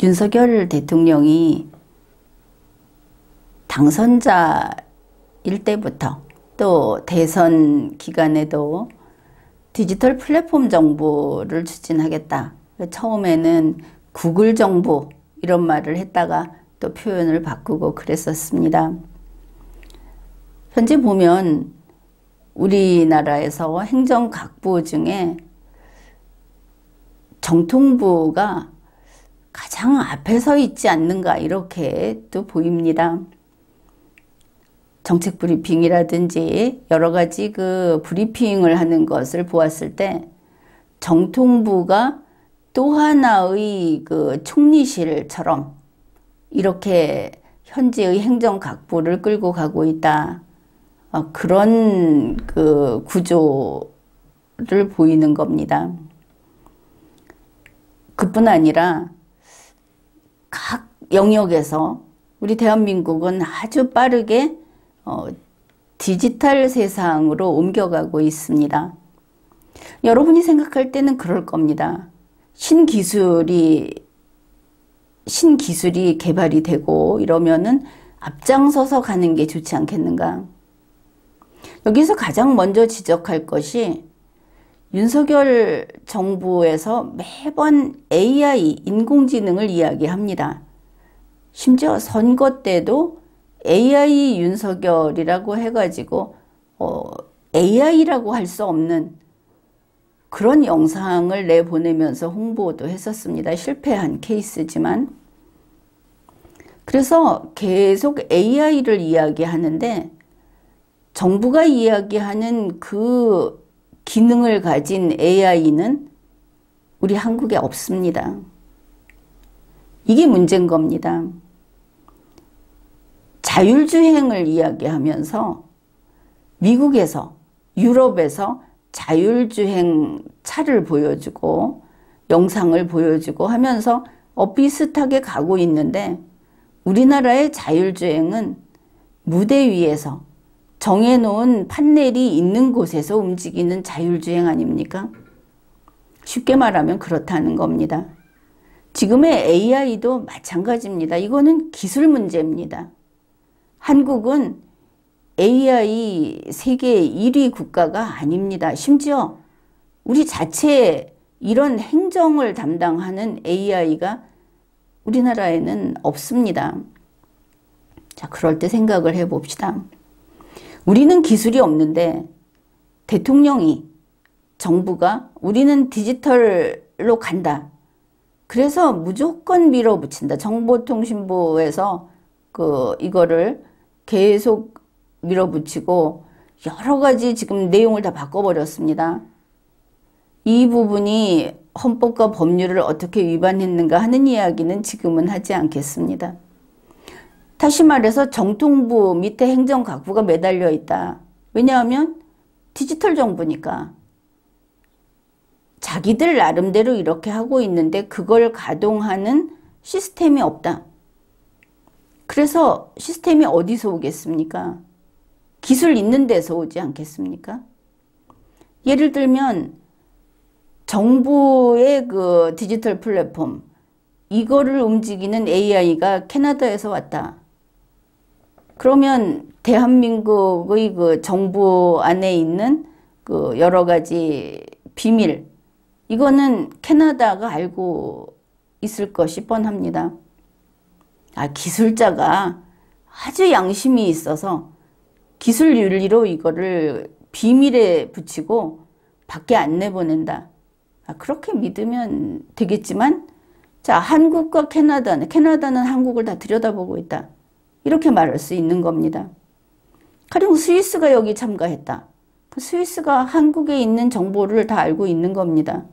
윤석열 대통령이 당선자일 때부터 또 대선 기간에도 디지털 플랫폼 정부를 추진하겠다. 처음에는 구글 정부 이런 말을 했다가 또 표현을 바꾸고 그랬었습니다. 현재 보면 우리나라에서 행정각부 중에 정통부가 가장 앞에 서 있지 않는가 이렇게 또 보입니다. 정책 브리핑이라든지 여러 가지 그 브리핑을 하는 것을 보았을 때 정통부가 또 하나의 그 총리실처럼 이렇게 현재의 행정각부를 끌고 가고 있다. 그런 그 구조를 보이는 겁니다. 그뿐 아니라 각 영역에서 우리 대한민국은 아주 빠르게 디지털 세상으로 옮겨가고 있습니다. 여러분이 생각할 때는 그럴 겁니다. 신기술이 개발이 되고 이러면은 앞장서서 가는 게 좋지 않겠는가? 여기서 가장 먼저 지적할 것이 윤석열 정부에서 매번 AI, 인공지능을 이야기합니다. 심지어 선거 때도 AI 윤석열이라고 해가지고 AI라고 할 수 없는 그런 영상을 내보내면서 홍보도 했었습니다. 실패한 케이스지만. 그래서 계속 AI를 이야기하는데 정부가 이야기하는 그 기능을 가진 AI는 우리 한국에 없습니다. 이게 문제인 겁니다. 자율주행을 이야기하면서 미국에서, 유럽에서 자율주행 차를 보여주고 영상을 보여주고 하면서 비슷하게 가고 있는데 우리나라의 자율주행은 무대 위에서 정해놓은 판넬이 있는 곳에서 움직이는 자율주행 아닙니까? 쉽게 말하면 그렇다는 겁니다. 지금의 AI도 마찬가지입니다. 이거는 기술 문제입니다. 한국은 AI 세계 1위 국가가 아닙니다. 심지어 우리 자체에 이런 행정을 담당하는 AI가 우리나라에는 없습니다. 자, 그럴 때 생각을 해봅시다. 우리는 기술이 없는데 대통령이, 정부가 우리는 디지털로 간다. 그래서 무조건 밀어붙인다. 정보통신부에서 이거를 계속 밀어붙이고 여러 가지 지금 내용을 다 바꿔버렸습니다. 이 부분이 헌법과 법률을 어떻게 위반했는가 하는 이야기는 지금은 하지 않겠습니다. 다시 말해서 정통부 밑에 행정각부가 매달려 있다. 왜냐하면 디지털 정부니까. 자기들 나름대로 이렇게 하고 있는데 그걸 가동하는 시스템이 없다. 그래서 시스템이 어디서 오겠습니까? 기술 있는 데서 오지 않겠습니까? 예를 들면 정부의 그 디지털 플랫폼 이거를 움직이는 AI가 캐나다에서 왔다. 그러면 대한민국의 그 정부 안에 있는 그 여러 가지 비밀 이거는 캐나다가 알고 있을 것이 뻔합니다. 기술자가 아주 양심이 있어서 기술 윤리로 이거를 비밀에 붙이고 밖에 안 내보낸다. 그렇게 믿으면 되겠지만 자, 한국과 캐나다는 한국을 다 들여다보고 있다. 이렇게 말할 수 있는 겁니다. 가령 스위스가 여기 참가했다. 그 스위스가 한국에 있는 정보를 다 알고 있는 겁니다.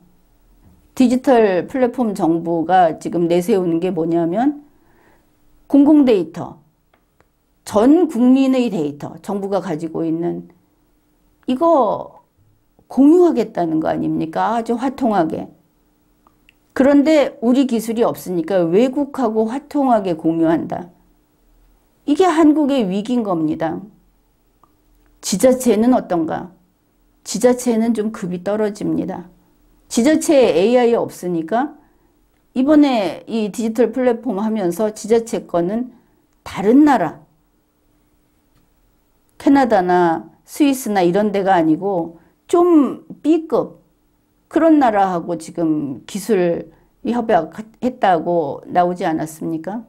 디지털 플랫폼 정부가 지금 내세우는 게 뭐냐면 공공 데이터, 전 국민의 데이터, 정부가 가지고 있는 이거 공유하겠다는 거 아닙니까? 아주 화통하게. 그런데 우리 기술이 없으니까 외국하고 화통하게 공유한다. 이게 한국의 위기인 겁니다. 지자체는 어떤가? 지자체는 좀 급이 떨어집니다. 지자체에 AI 없으니까 이번에 이 디지털 플랫폼 하면서 지자체권은 다른 나라, 캐나다나 스위스나 이런 데가 아니고 좀 B급 그런 나라하고 지금 기술 협약했다고 나오지 않았습니까?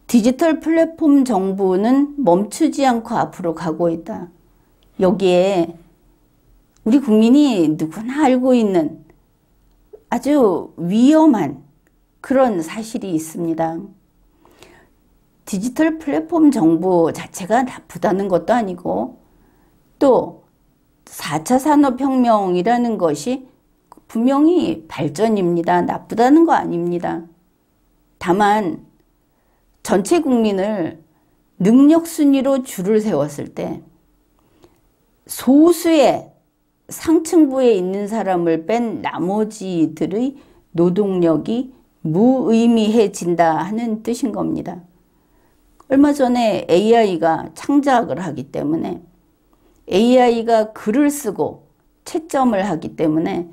디지털 플랫폼 정부는 멈추지 않고 앞으로 가고 있다. 여기에 우리 국민이 누구나 알고 있는 아주 위험한 그런 사실이 있습니다. 디지털 플랫폼 정부 자체가 나쁘다는 것도 아니고 또 4차 산업혁명이라는 것이 분명히 발전입니다. 나쁘다는 거 아닙니다. 다만 전체 국민을 능력 순위로 줄을 세웠을 때 소수의 상층부에 있는 사람을 뺀 나머지들의 노동력이 무의미해진다 하는 뜻인 겁니다. 얼마 전에 AI가 창작을 하기 때문에 AI가 글을 쓰고 채점을 하기 때문에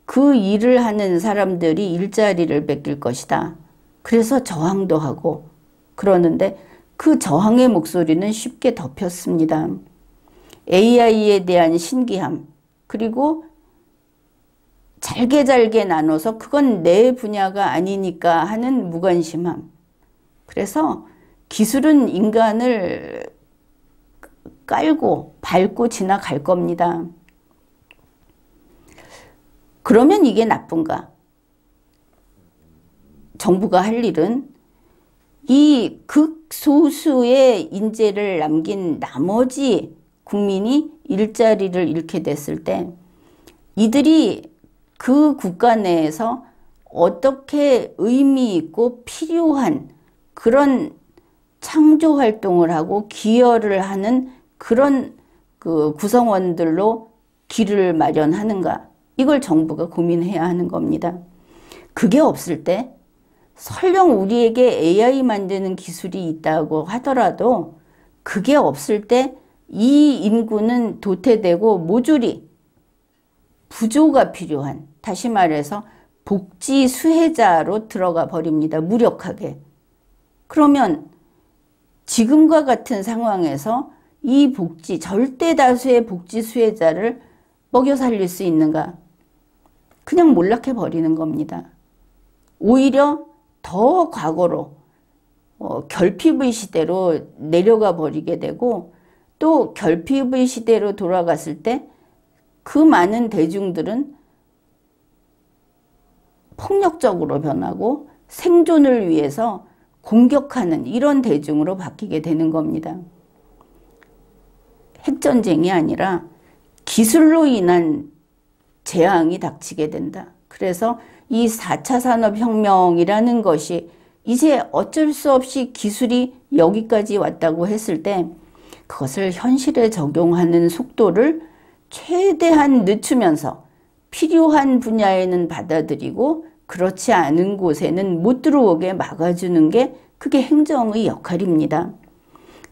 그 일을 하는 사람들이 일자리를 뺏길 것이다. 그래서 저항도 하고 그러는데 그 저항의 목소리는 쉽게 덮였습니다. AI에 대한 신기함 그리고 잘게 나눠서 그건 내 분야가 아니니까 하는 무관심함. 그래서 기술은 인간을 깔고 밟고 지나갈 겁니다. 그러면 이게 나쁜가? 정부가 할 일은 이 극소수의 인재를 남긴 나머지 국민이 일자리를 잃게 됐을 때 이들이 그 국가 내에서 어떻게 의미 있고 필요한 그런 창조 활동을 하고 기여를 하는 그런 그 구성원들로 길을 마련하는가? 이걸 정부가 고민해야 하는 겁니다. 그게 없을 때 설령 우리에게 AI 만드는 기술이 있다고 하더라도 그게 없을 때 이 인구는 도태되고 모조리 부조가 필요한, 다시 말해서 복지 수혜자로 들어가 버립니다. 무력하게. 그러면 지금과 같은 상황에서 이 복지, 절대 다수의 복지 수혜자를 먹여 살릴 수 있는가? 그냥 몰락해 버리는 겁니다. 오히려 더 과거로 결핍의 시대로 내려가 버리게 되고 또 결핍의 시대로 돌아갔을 때 그 많은 대중들은 폭력적으로 변하고 생존을 위해서 공격하는 이런 대중으로 바뀌게 되는 겁니다. 핵전쟁이 아니라 기술로 인한 재앙이 닥치게 된다. 그래서 이 4차 산업혁명이라는 것이 이제 어쩔 수 없이 기술이 여기까지 왔다고 했을 때 그것을 현실에 적용하는 속도를 최대한 늦추면서 필요한 분야에는 받아들이고 그렇지 않은 곳에는 못 들어오게 막아주는 게 그게 행정의 역할입니다.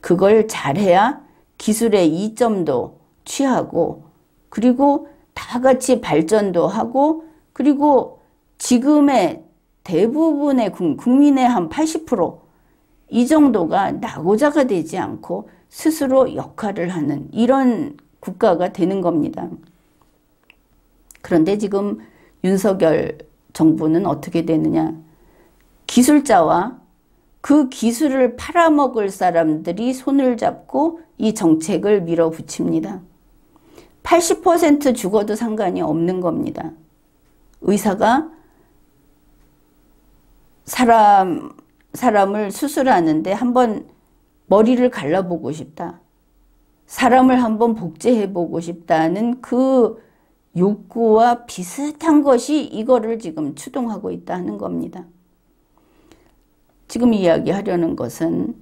그걸 잘해야 기술의 이점도 취하고 그리고 다 같이 발전도 하고 그리고 지금의 대부분의 국민의 한 80% 이 정도가 낙오자가 되지 않고 스스로 역할을 하는 이런 국가가 되는 겁니다. 그런데 지금 윤석열 정부는 어떻게 되느냐? 기술자와 그 기술을 팔아먹을 사람들이 손을 잡고 이 정책을 밀어붙입니다. 80% 죽어도 상관이 없는 겁니다. 의사가 사람을 수술하는데 한번 머리를 갈라보고 싶다. 사람을 한번 복제해보고 싶다는 그 욕구와 비슷한 것이 이거를 지금 추동하고 있다는 겁니다. 지금 이야기하려는 것은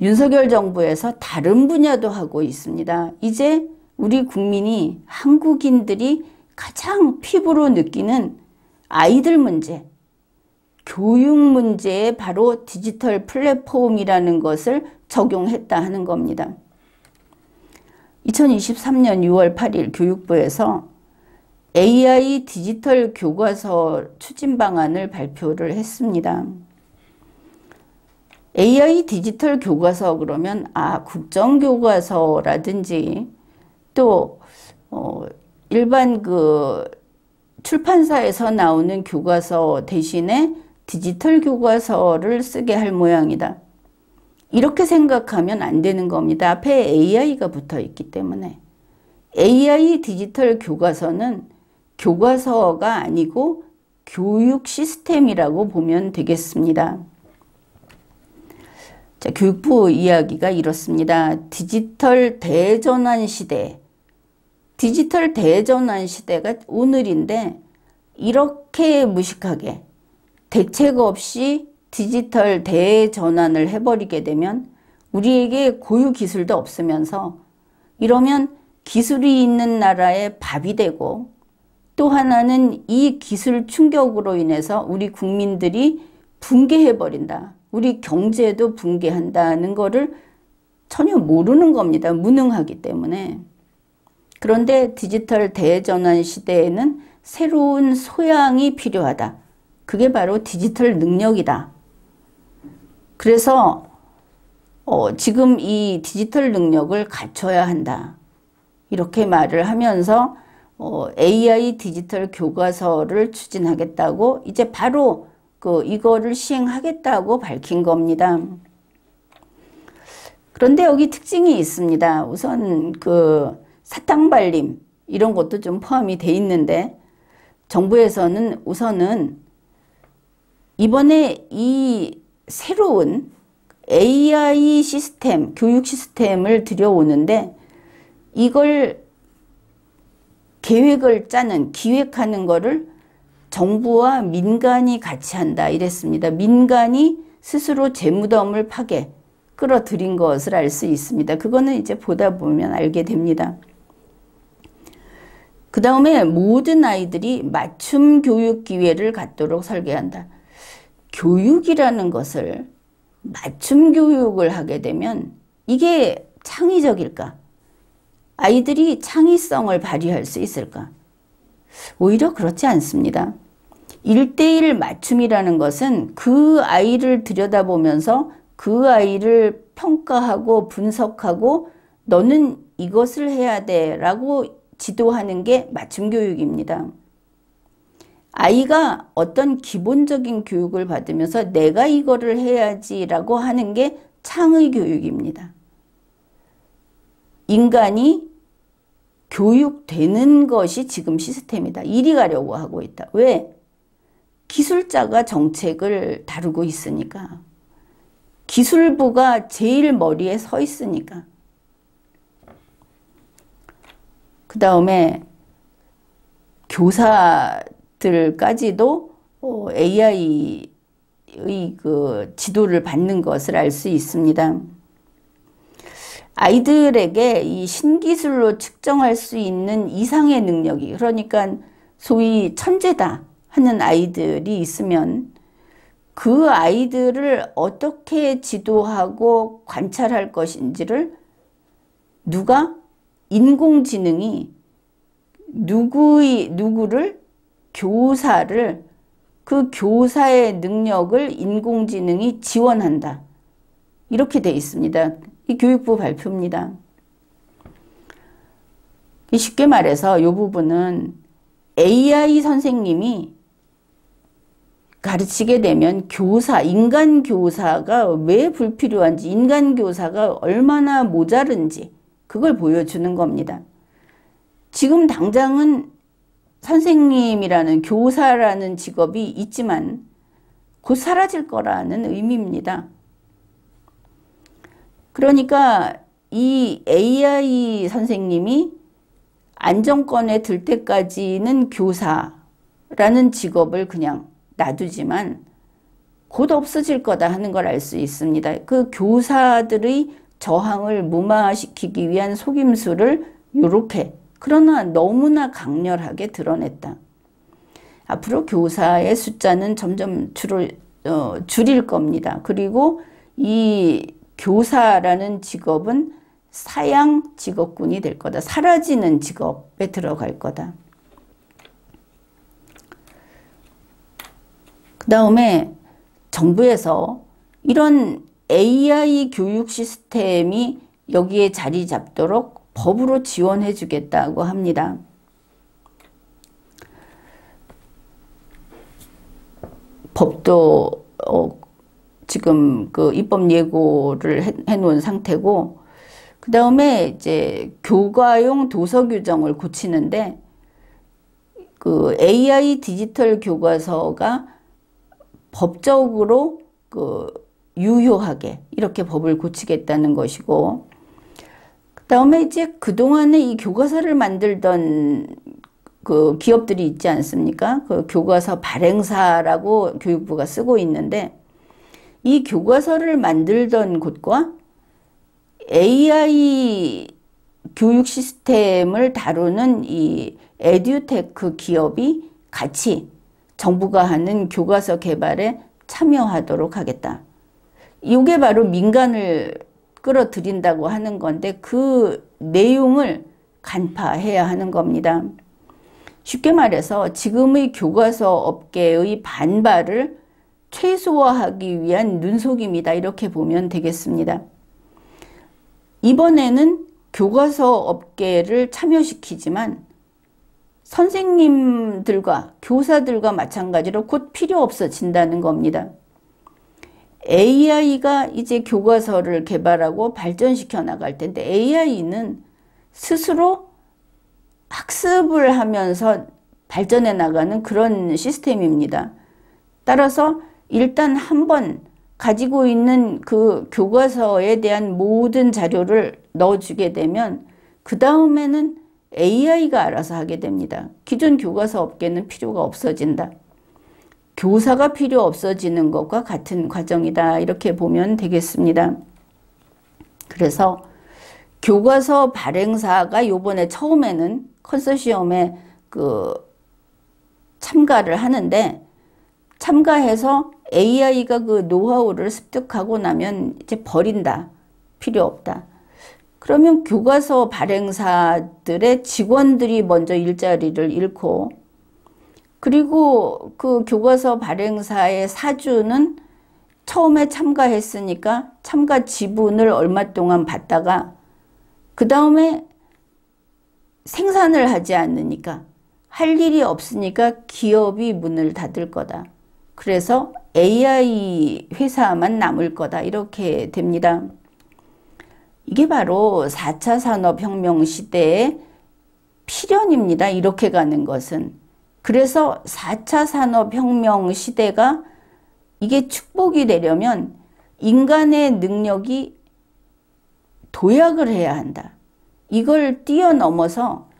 윤석열 정부에서 다른 분야도 하고 있습니다. 이제 우리 국민이 한국인들이 가장 피부로 느끼는 아이들 문제, 교육 문제에 바로 디지털 플랫폼이라는 것을 적용했다 하는 겁니다. 2023년 6월 8일 교육부에서 AI 디지털 교과서 추진 방안을 발표를 했습니다. AI 디지털 교과서 그러면 국정교과서라든지 또 일반 그 출판사에서 나오는 교과서 대신에 디지털 교과서를 쓰게 할 모양이다. 이렇게 생각하면 안 되는 겁니다. 앞에 AI가 붙어 있기 때문에. AI 디지털 교과서는 교과서가 아니고 교육 시스템이라고 보면 되겠습니다. 자, 교육부 이야기가 이렇습니다. 디지털 대전환 시대. 디지털 대전환 시대가 오늘인데 이렇게 무식하게 대책 없이 디지털 대전환을 해버리게 되면 우리에게 고유 기술도 없으면서 이러면 기술이 있는 나라의 밥이 되고 또 하나는 이 기술 충격으로 인해서 우리 국민들이 붕괴해버린다. 우리 경제도 붕괴한다는 거를 전혀 모르는 겁니다. 무능하기 때문에. 그런데 디지털 대전환 시대에는 새로운 소양이 필요하다. 그게 바로 디지털 능력이다. 그래서 지금 이 디지털 능력을 갖춰야 한다. 이렇게 말을 하면서 AI 디지털 교과서를 추진하겠다고 이제 바로 이거를 시행하겠다고 밝힌 겁니다. 그런데 여기 특징이 있습니다. 우선 사탕발림 이런 것도 좀 포함이 돼 있는데 정부에서는 우선은 이번에 이 새로운 AI 시스템, 교육 시스템을 들여오는데 이걸 계획을 짜는, 기획하는 거를 정부와 민간이 같이 한다 이랬습니다. 민간이 스스로 재무덤을 파게 끌어들인 것을 알 수 있습니다. 그거는 이제 보다 보면 알게 됩니다. 그 다음에 모든 아이들이 맞춤 교육 기회를 갖도록 설계한다. 교육이라는 것을 맞춤 교육을 하게 되면 이게 창의적일까? 아이들이 창의성을 발휘할 수 있을까? 오히려 그렇지 않습니다. 1:1 맞춤이라는 것은 그 아이를 들여다보면서 그 아이를 평가하고 분석하고 너는 이것을 해야 돼 라고 지도하는 게 맞춤 교육입니다. 아이가 어떤 기본적인 교육을 받으면서 내가 이거를 해야지 라고 하는 게 창의 교육입니다. 인간이 교육되는 것이 지금 시스템이다. 이리 가려고 하고 있다. 왜? 기술자가 정책을 다루고 있으니까. 기술부가 제일 머리에 서 있으니까. 그 다음에 교사들까지도 AI의 지도를 받는 것을 알 수 있습니다. 아이들에게 이 신기술로 측정할 수 있는 이상의 능력이, 그러니까 소위 천재다 하는 아이들이 있으면 그 아이들을 어떻게 지도하고 관찰할 것인지를 인공지능이 누구를, 교사를, 그 교사의 능력을 인공지능이 지원한다. 이렇게 돼 있습니다. 이 교육부 발표입니다. 쉽게 말해서 이 부분은 AI 선생님이 가르치게 되면 인간 교사가 왜 불필요한지, 인간 교사가 얼마나 모자른지 그걸 보여주는 겁니다. 지금 당장은 선생님이라는, 교사라는 직업이 있지만 곧 사라질 거라는 의미입니다. 그러니까 이 AI 선생님이 안정권에 들 때까지는 교사라는 직업을 그냥 놔두지만 곧 없어질 거다 하는 걸 알 수 있습니다. 그 교사들의 저항을 무마시키기 위한 속임수를 이렇게, 그러나 너무나 강렬하게 드러냈다. 앞으로 교사의 숫자는 점점 줄일 겁니다. 그리고 이 교사라는 직업은 사양 직업군이 될 거다. 사라지는 직업에 들어갈 거다. 그 다음에 정부에서 이런 AI 교육 시스템이 여기에 자리 잡도록 법으로 지원해 주겠다고 합니다. 법도 지금 그 입법 예고를 해놓은 상태고, 그 다음에 이제 교과용 도서 규정을 고치는데, 그 AI 디지털 교과서가 법적으로 그 유효하게 이렇게 법을 고치겠다는 것이고, 그 다음에 이제 그동안에 이 교과서를 만들던 그 기업들이 있지 않습니까? 그 교과서 발행사라고 교육부가 쓰고 있는데, 이 교과서를 만들던 곳과 AI 교육 시스템을 다루는 이 에듀테크 기업이 같이 정부가 하는 교과서 개발에 참여하도록 하겠다. 이게 바로 민간을 끌어들인다고 하는 건데, 그 내용을 간파해야 하는 겁니다. 쉽게 말해서 지금의 교과서 업계의 반발을 최소화하기 위한 눈속임이다, 이렇게 보면 되겠습니다. 이번에는 교과서 업계를 참여시키지만 선생님들과 교사들과 마찬가지로 곧 필요 없어진다는 겁니다. AI가 이제 교과서를 개발하고 발전시켜 나갈 텐데, AI는 스스로 학습을 하면서 발전해 나가는 그런 시스템입니다. 따라서 일단 한번 가지고 있는 그 교과서에 대한 모든 자료를 넣어주게 되면 그 다음에는 AI가 알아서 하게 됩니다. 기존 교과서 업계는 필요가 없어진다. 교사가 필요 없어지는 것과 같은 과정이다, 이렇게 보면 되겠습니다. 그래서 교과서 발행사가 요번에 처음에는 컨소시엄에 참가를 하는데, 참가해서 AI가 그 노하우를 습득하고 나면 이제 버린다. 필요 없다. 그러면 교과서 발행사들의 직원들이 먼저 일자리를 잃고, 그리고 그 교과서 발행사의 사주는 처음에 참가했으니까 참가 지분을 얼마 동안 받다가 그 다음에 생산을 하지 않으니까, 할 일이 없으니까 기업이 문을 닫을 거다. 그래서 AI 회사만 남을 거다, 이렇게 됩니다. 이게 바로 4차 산업혁명 시대의 필연입니다, 이렇게 가는 것은. 그래서 4차 산업혁명 시대가 이게 축복이 되려면 인간의 능력이 도약을 해야 한다. 이걸 뛰어넘어서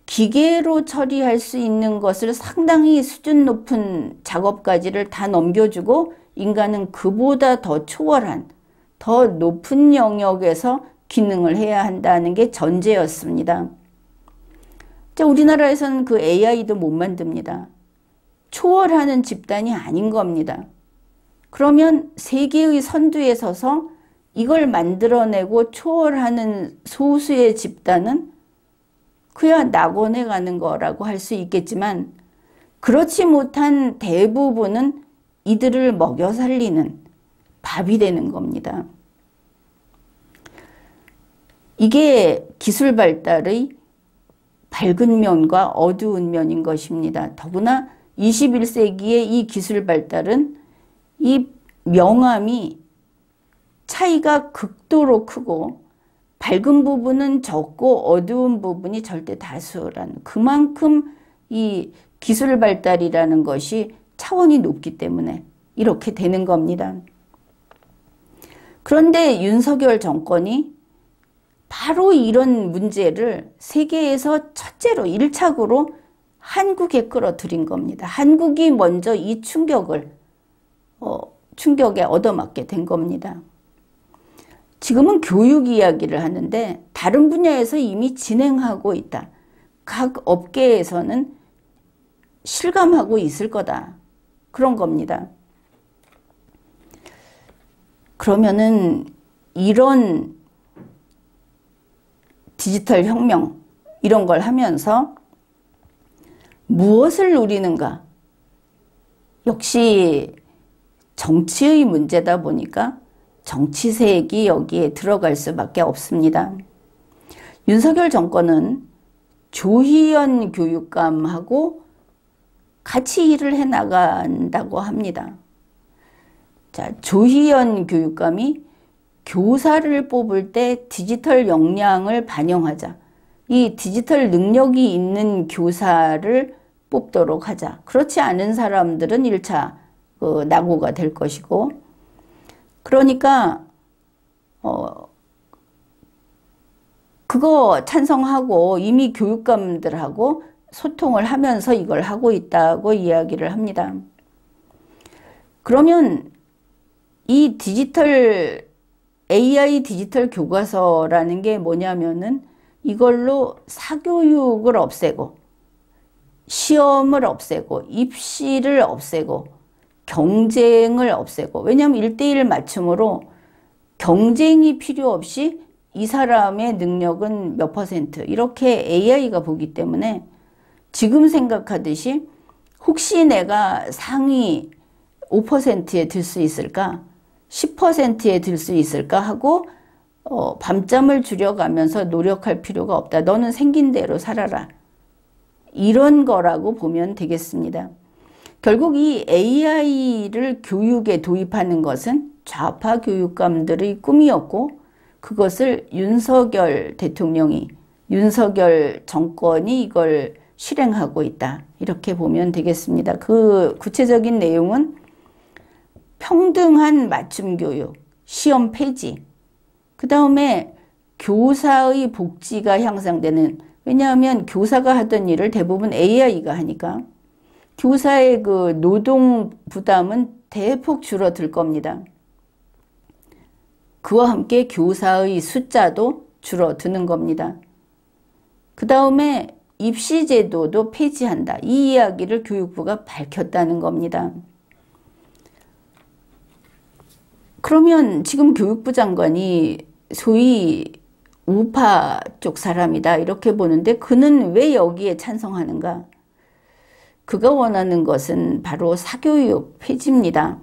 기계로 처리할 수 있는 것을 상당히 수준 높은 작업까지를 다 넘겨주고, 인간은 그보다 더 초월한, 더 높은 영역에서 기능을 해야 한다는 게 전제였습니다. 자, 우리나라에서는 그 AI도 못 만듭니다. 초월하는 집단이 아닌 겁니다. 그러면 세계의 선두에 서서 이걸 만들어내고 초월하는 소수의 집단은 그야 낙원에 가는 거라고 할 수 있겠지만, 그렇지 못한 대부분은 이들을 먹여 살리는 밥이 되는 겁니다. 이게 기술 발달의 밝은 면과 어두운 면인 것입니다. 더구나 21세기의 이 기술 발달은 이 명암이 차이가 극도로 크고, 밝은 부분은 적고 어두운 부분이 절대 다수라는, 그만큼 이 기술 발달이라는 것이 차원이 높기 때문에 이렇게 되는 겁니다. 그런데 윤석열 정권이 바로 이런 문제를 세계에서 첫째로 1차적으로 한국에 끌어들인 겁니다. 한국이 먼저 이 충격에 얻어맞게 된 겁니다. 지금은 교육 이야기를 하는데 다른 분야에서 이미 진행하고 있다. 각 업계에서는 실감하고 있을 거다. 그런 겁니다. 그러면은 이런 디지털 혁명, 이런 걸 하면서 무엇을 누리는가? 역시 정치의 문제다 보니까 정치색이 여기에 들어갈 수밖에 없습니다. 윤석열 정권은 조희연 교육감하고 같이 일을 해나간다고 합니다. 자, 조희연 교육감이 교사를 뽑을 때 디지털 역량을 반영하자. 이 디지털 능력이 있는 교사를 뽑도록 하자. 그렇지 않은 사람들은 1차 낙오가 될 것이고, 그러니까 그거 찬성하고 이미 교육감들하고 소통을 하면서 이걸 하고 있다고 이야기를 합니다. 그러면 이 AI 디지털 교과서라는 게 뭐냐면은 이걸로 사교육을 없애고 시험을 없애고 입시를 없애고 경쟁을 없애고, 왜냐하면 1대1 맞춤으로 경쟁이 필요 없이 이 사람의 능력은 몇 퍼센트 이렇게 AI가 보기 때문에 지금 생각하듯이 혹시 내가 상위 5%에 들 수 있을까? 10%에 들 수 있을까? 하고 밤잠을 줄여가면서 노력할 필요가 없다. 너는 생긴 대로 살아라. 이런 거라고 보면 되겠습니다. 결국 이 AI를 교육에 도입하는 것은 좌파 교육감들의 꿈이었고, 그것을 윤석열 대통령이, 윤석열 정권이 이걸 실행하고 있다. 이렇게 보면 되겠습니다. 그 구체적인 내용은 평등한 맞춤교육, 시험 폐지, 그 다음에 교사의 복지가 향상되는, 왜냐하면 교사가 하던 일을 대부분 AI가 하니까 교사의 그 노동 부담은 대폭 줄어들 겁니다. 그와 함께 교사의 숫자도 줄어드는 겁니다. 그 다음에 입시제도도 폐지한다. 이 이야기를 교육부가 밝혔다는 겁니다. 그러면 지금 교육부 장관이 소위 우파 쪽 사람이다 이렇게 보는데, 그는 왜 여기에 찬성하는가? 그가 원하는 것은 바로 사교육 폐지입니다.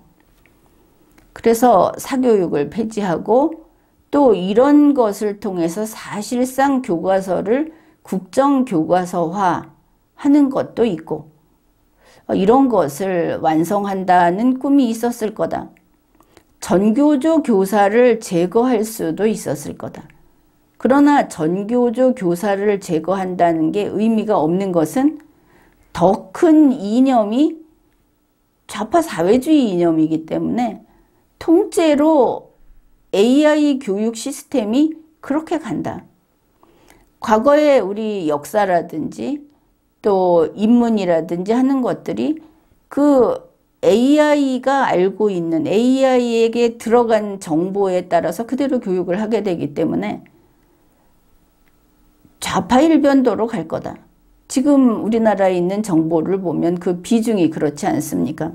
그래서 사교육을 폐지하고 또 이런 것을 통해서 사실상 교과서를 국정교과서화 하는 것도 있고, 이런 것을 완성한다는 꿈이 있었을 거다. 전교조 교사를 제거할 수도 있었을 거다. 그러나 전교조 교사를 제거한다는 게 의미가 없는 것은 더 큰 이념이 좌파 사회주의 이념이기 때문에 통째로 AI 교육 시스템이 그렇게 간다. 과거에 우리 역사라든지 또 인문이라든지 하는 것들이 그 AI가 알고 있는, AI에게 들어간 정보에 따라서 그대로 교육을 하게 되기 때문에 좌파 일변도로 갈 거다. 지금 우리나라에 있는 정보를 보면 그 비중이 그렇지 않습니까?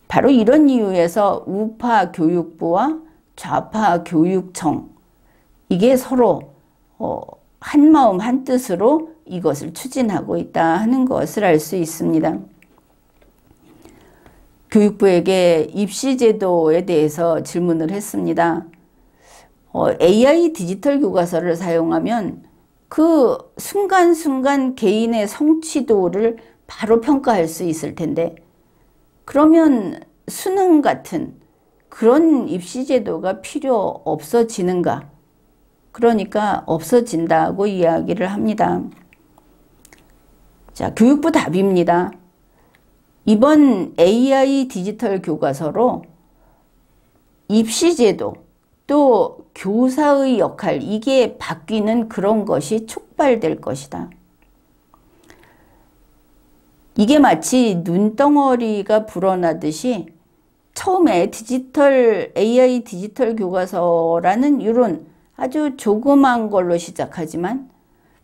바로 이런 이유에서 우파 교육부와 좌파 교육청, 이게 서로 한마음 한뜻으로 이것을 추진하고 있다 하는 것을 알 수 있습니다. 교육부에게 입시제도에 대해서 질문을 했습니다. AI 디지털 교과서를 사용하면 그 순간순간 개인의 성취도를 바로 평가할 수 있을 텐데, 그러면 수능 같은 그런 입시제도가 필요 없어지는가? 그러니까 없어진다고 이야기를 합니다. 자, 교육부 답입니다. 이번 AI 디지털 교과서로 입시제도 또 교사의 역할, 이게 바뀌는 그런 것이 촉발될 것이다. 이게 마치 눈덩어리가 불어나듯이 처음에 AI 디지털 교과서라는 이런 아주 조그만 걸로 시작하지만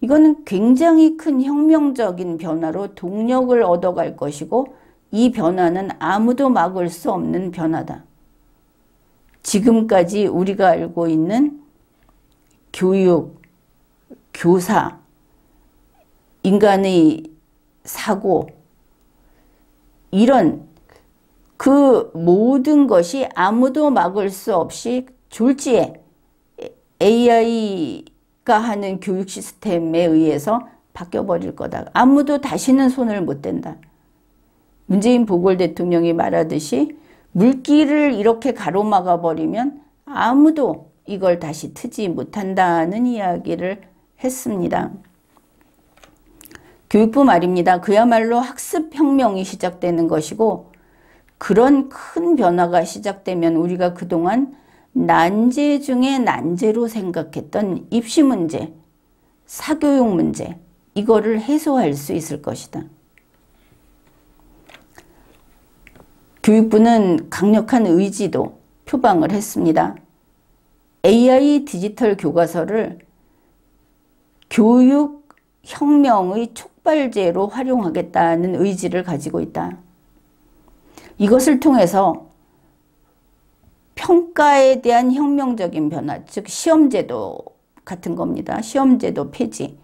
이거는 굉장히 큰 혁명적인 변화로 동력을 얻어갈 것이고, 이 변화는 아무도 막을 수 없는 변화다. 지금까지 우리가 알고 있는 교육, 교사, 인간의 사고, 이런 그 모든 것이 아무도 막을 수 없이 졸지에 AI가 하는 교육 시스템에 의해서 바뀌어버릴 거다. 아무도 다시는 손을 못 댄다. 문재인 보궐 대통령이 말하듯이 물길을 이렇게 가로막아 버리면 아무도 이걸 다시 트지 못한다는 이야기를 했습니다. 교육부 말입니다. 그야말로 학습혁명이 시작되는 것이고 그런 큰 변화가 시작되면 우리가 그동안 난제 중에 난제로 생각했던 입시 문제, 사교육 문제 이거를 해소할 수 있을 것이다. 교육부는 강력한 의지도 표방을 했습니다. AI 디지털 교과서를 교육혁명의 촉발제로 활용하겠다는 의지를 가지고 있다. 이것을 통해서 평가에 대한 혁명적인 변화, 즉 시험제도 같은 겁니다. 시험제도 폐지,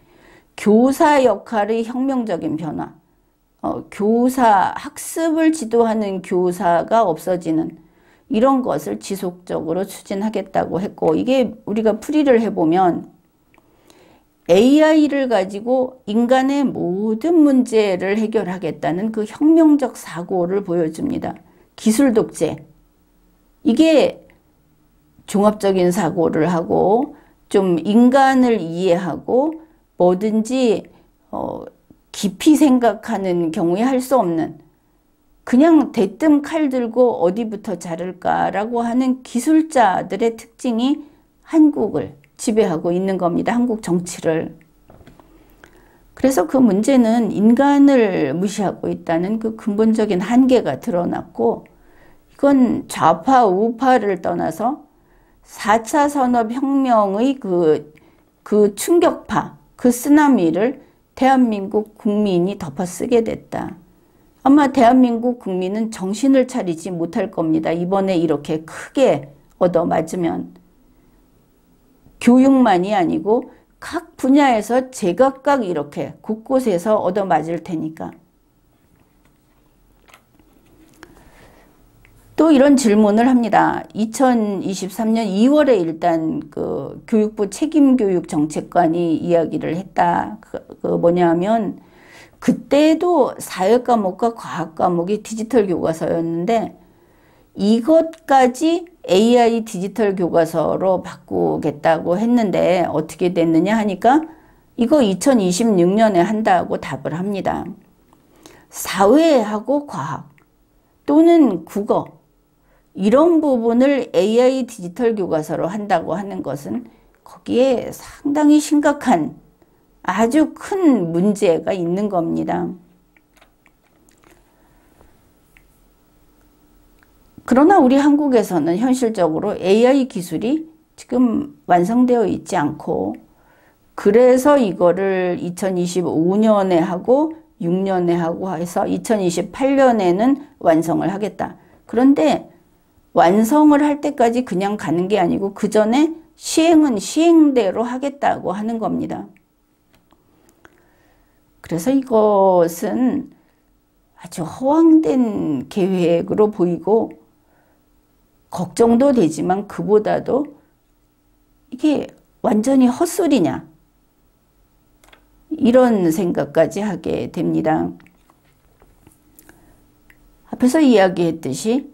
교사 역할의 혁명적인 변화, 교사, 학습을 지도하는 교사가 없어지는 이런 것을 지속적으로 추진하겠다고 했고, 이게 우리가 풀이를 해보면 AI를 가지고 인간의 모든 문제를 해결하겠다는 그 혁명적 사고를 보여줍니다. 기술 독재. 이게 종합적인 사고를 하고 좀 인간을 이해하고 뭐든지 깊이 생각하는 경우에 할 수 없는 그냥 대뜸 칼 들고 어디부터 자를까라고 하는 기술자들의 특징이 한국을 지배하고 있는 겁니다. 한국 정치를. 그래서 그 문제는 인간을 무시하고 있다는 그 근본적인 한계가 드러났고 이건 좌파 우파를 떠나서 4차 산업혁명의 그 충격파, 그 쓰나미를 대한민국 국민이 덮어쓰게 됐다. 아마 대한민국 국민은 정신을 차리지 못할 겁니다. 이번에 이렇게 크게 얻어맞으면. 교육만이 아니고 각 분야에서 제각각 이렇게 곳곳에서 얻어맞을 테니까. 또 이런 질문을 합니다. 2023년 2월에 일단 그 교육부 책임교육 정책관이 이야기를 했다. 그 뭐냐면 그때도 사회 과목과 과학 과목이 디지털 교과서였는데 이것까지 AI 디지털 교과서로 바꾸겠다고 했는데 어떻게 됐느냐 하니까 이거 2026년에 한다고 답을 합니다. 사회하고 과학 또는 국어 이런 부분을 AI 디지털 교과서로 한다고 하는 것은 거기에 상당히 심각한 아주 큰 문제가 있는 겁니다. 그러나 우리 한국에서는 현실적으로 AI 기술이 지금 완성되어 있지 않고 그래서 이거를 2025년에 하고 6년에 하고 해서 2028년에는 완성을 하겠다. 그런데 완성을 할 때까지 그냥 가는 게 아니고 그 전에 시행은 시행대로 하겠다고 하는 겁니다. 그래서 이것은 아주 허황된 계획으로 보이고 걱정도 되지만 그보다도 이게 완전히 헛소리냐 이런 생각까지 하게 됩니다. 앞에서 이야기했듯이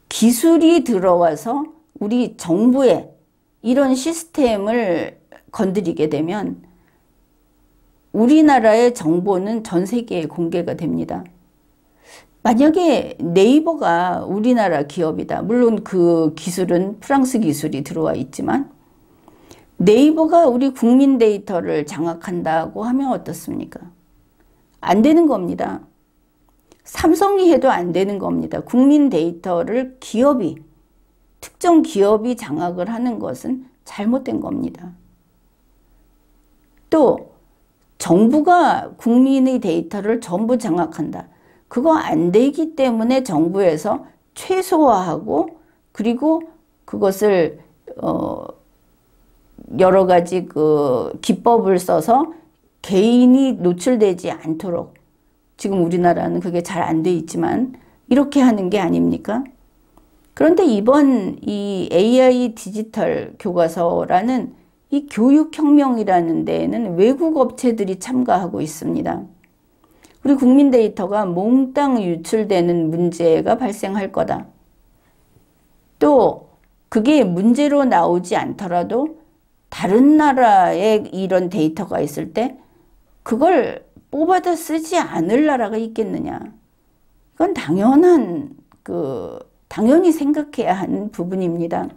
기술이 들어와서 우리 정부의 이런 시스템을 건드리게 되면 우리나라의 정보는 전 세계에 공개가 됩니다. 만약에 네이버가 우리나라 기업이다. 물론 그 기술은 프랑스 기술이 들어와 있지만 네이버가 우리 국민 데이터를 장악한다고 하면 어떻습니까? 안 되는 겁니다. 삼성이 해도 안 되는 겁니다. 국민 데이터를 특정 기업이 장악을 하는 것은 잘못된 겁니다. 또 정부가 국민의 데이터를 전부 장악한다. 그거 안 되기 때문에 정부에서 최소화하고 그리고 그것을 여러 가지 그 기법을 써서 개인이 노출되지 않도록 지금 우리나라는 그게 잘 안 돼 있지만 이렇게 하는 게 아닙니까? 그런데 이번 이 AI 디지털 교과서라는 이 교육혁명이라는 데에는 외국 업체들이 참가하고 있습니다. 우리 국민 데이터가 몽땅 유출되는 문제가 발생할 거다. 또 그게 문제로 나오지 않더라도 다른 나라에 이런 데이터가 있을 때 그걸 뽑아다 쓰지 않을 나라가 있겠느냐. 이건 당연히 생각해야 하는 부분입니다.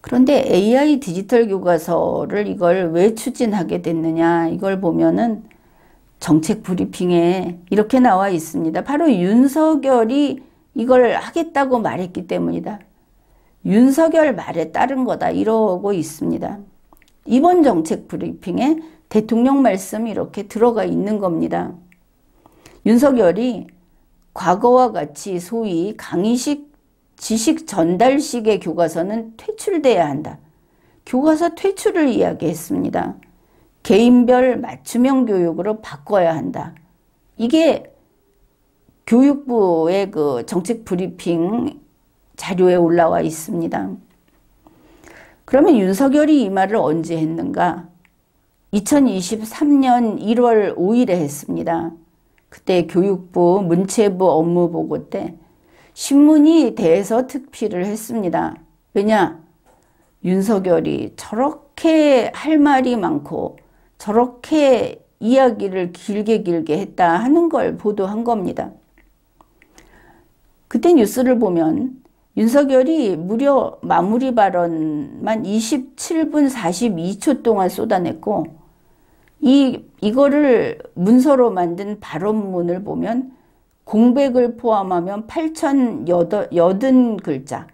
그런데 AI 디지털 교과서를 이걸 왜 추진하게 됐느냐, 이걸 보면은 정책 브리핑에 이렇게 나와 있습니다. 바로 윤석열이 이걸 하겠다고 말했기 때문이다. 윤석열 말에 따른 거다, 이러고 있습니다. 이번 정책 브리핑에 대통령 말씀이 이렇게 들어가 있는 겁니다. 윤석열이 과거와 같이 소위 강의식 지식 전달식의 교과서는 퇴출돼야 한다. 교과서 퇴출을 이야기했습니다. 개인별 맞춤형 교육으로 바꿔야 한다. 이게 교육부의 그 정책 브리핑 자료에 올라와 있습니다. 그러면 윤석열이 이 말을 언제 했는가? 2023년 1월 5일에 했습니다. 그때 교육부 문체부 업무보고 때 신문이 대서특필을 했습니다. 왜냐? 윤석열이 저렇게 할 말이 많고 저렇게 이야기를 길게 했다 하는 걸 보도한 겁니다. 그때 뉴스를 보면 윤석열이 무려 마무리 발언만 27분 42초 동안 쏟아냈고 이거를 문서로 만든 발언문을 보면 공백을 포함하면 8,080글자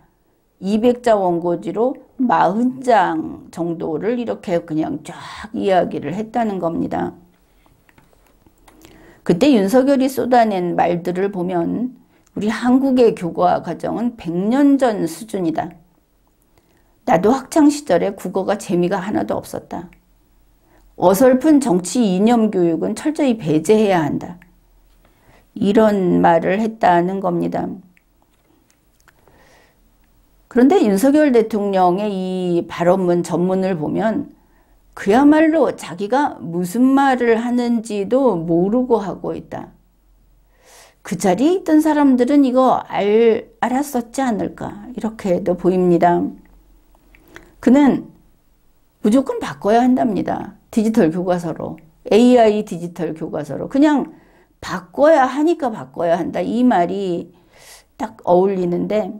200자 원고지로 40장 정도를 이렇게 그냥 쫙 이야기를 했다는 겁니다. 그때 윤석열이 쏟아낸 말들을 보면 우리 한국의 교과 과정은 100년 전 수준이다. 나도 학창시절에 국어가 재미가 하나도 없었다. 어설픈 정치 이념 교육은 철저히 배제해야 한다. 이런 말을 했다는 겁니다. 그런데 윤석열 대통령의 이 발언문 전문을 보면 그야말로 자기가 무슨 말을 하는지도 모르고 하고 있다. 그 자리에 있던 사람들은 이거 알았었지 않을까, 이렇게도 보입니다. 그는 무조건 바꿔야 한답니다. 디지털 교과서로, AI 디지털 교과서로. 그냥 바꿔야 하니까 바꿔야 한다, 이 말이 딱 어울리는데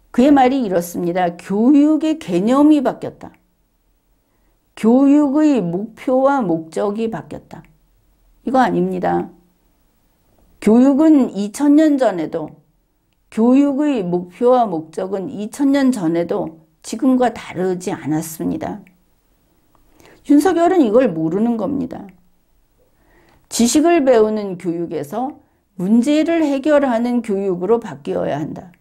그의 말이 이렇습니다. 교육의 개념이 바뀌었다. 교육의 목표와 목적이 바뀌었다. 이거 아닙니다. 교육은 2000년 전에도, 교육의 목표와 목적은 2000년 전에도 지금과 다르지 않았습니다. 윤석열은 이걸 모르는 겁니다. 지식을 배우는 교육에서 문제를 해결하는 교육으로 바뀌어야 한다.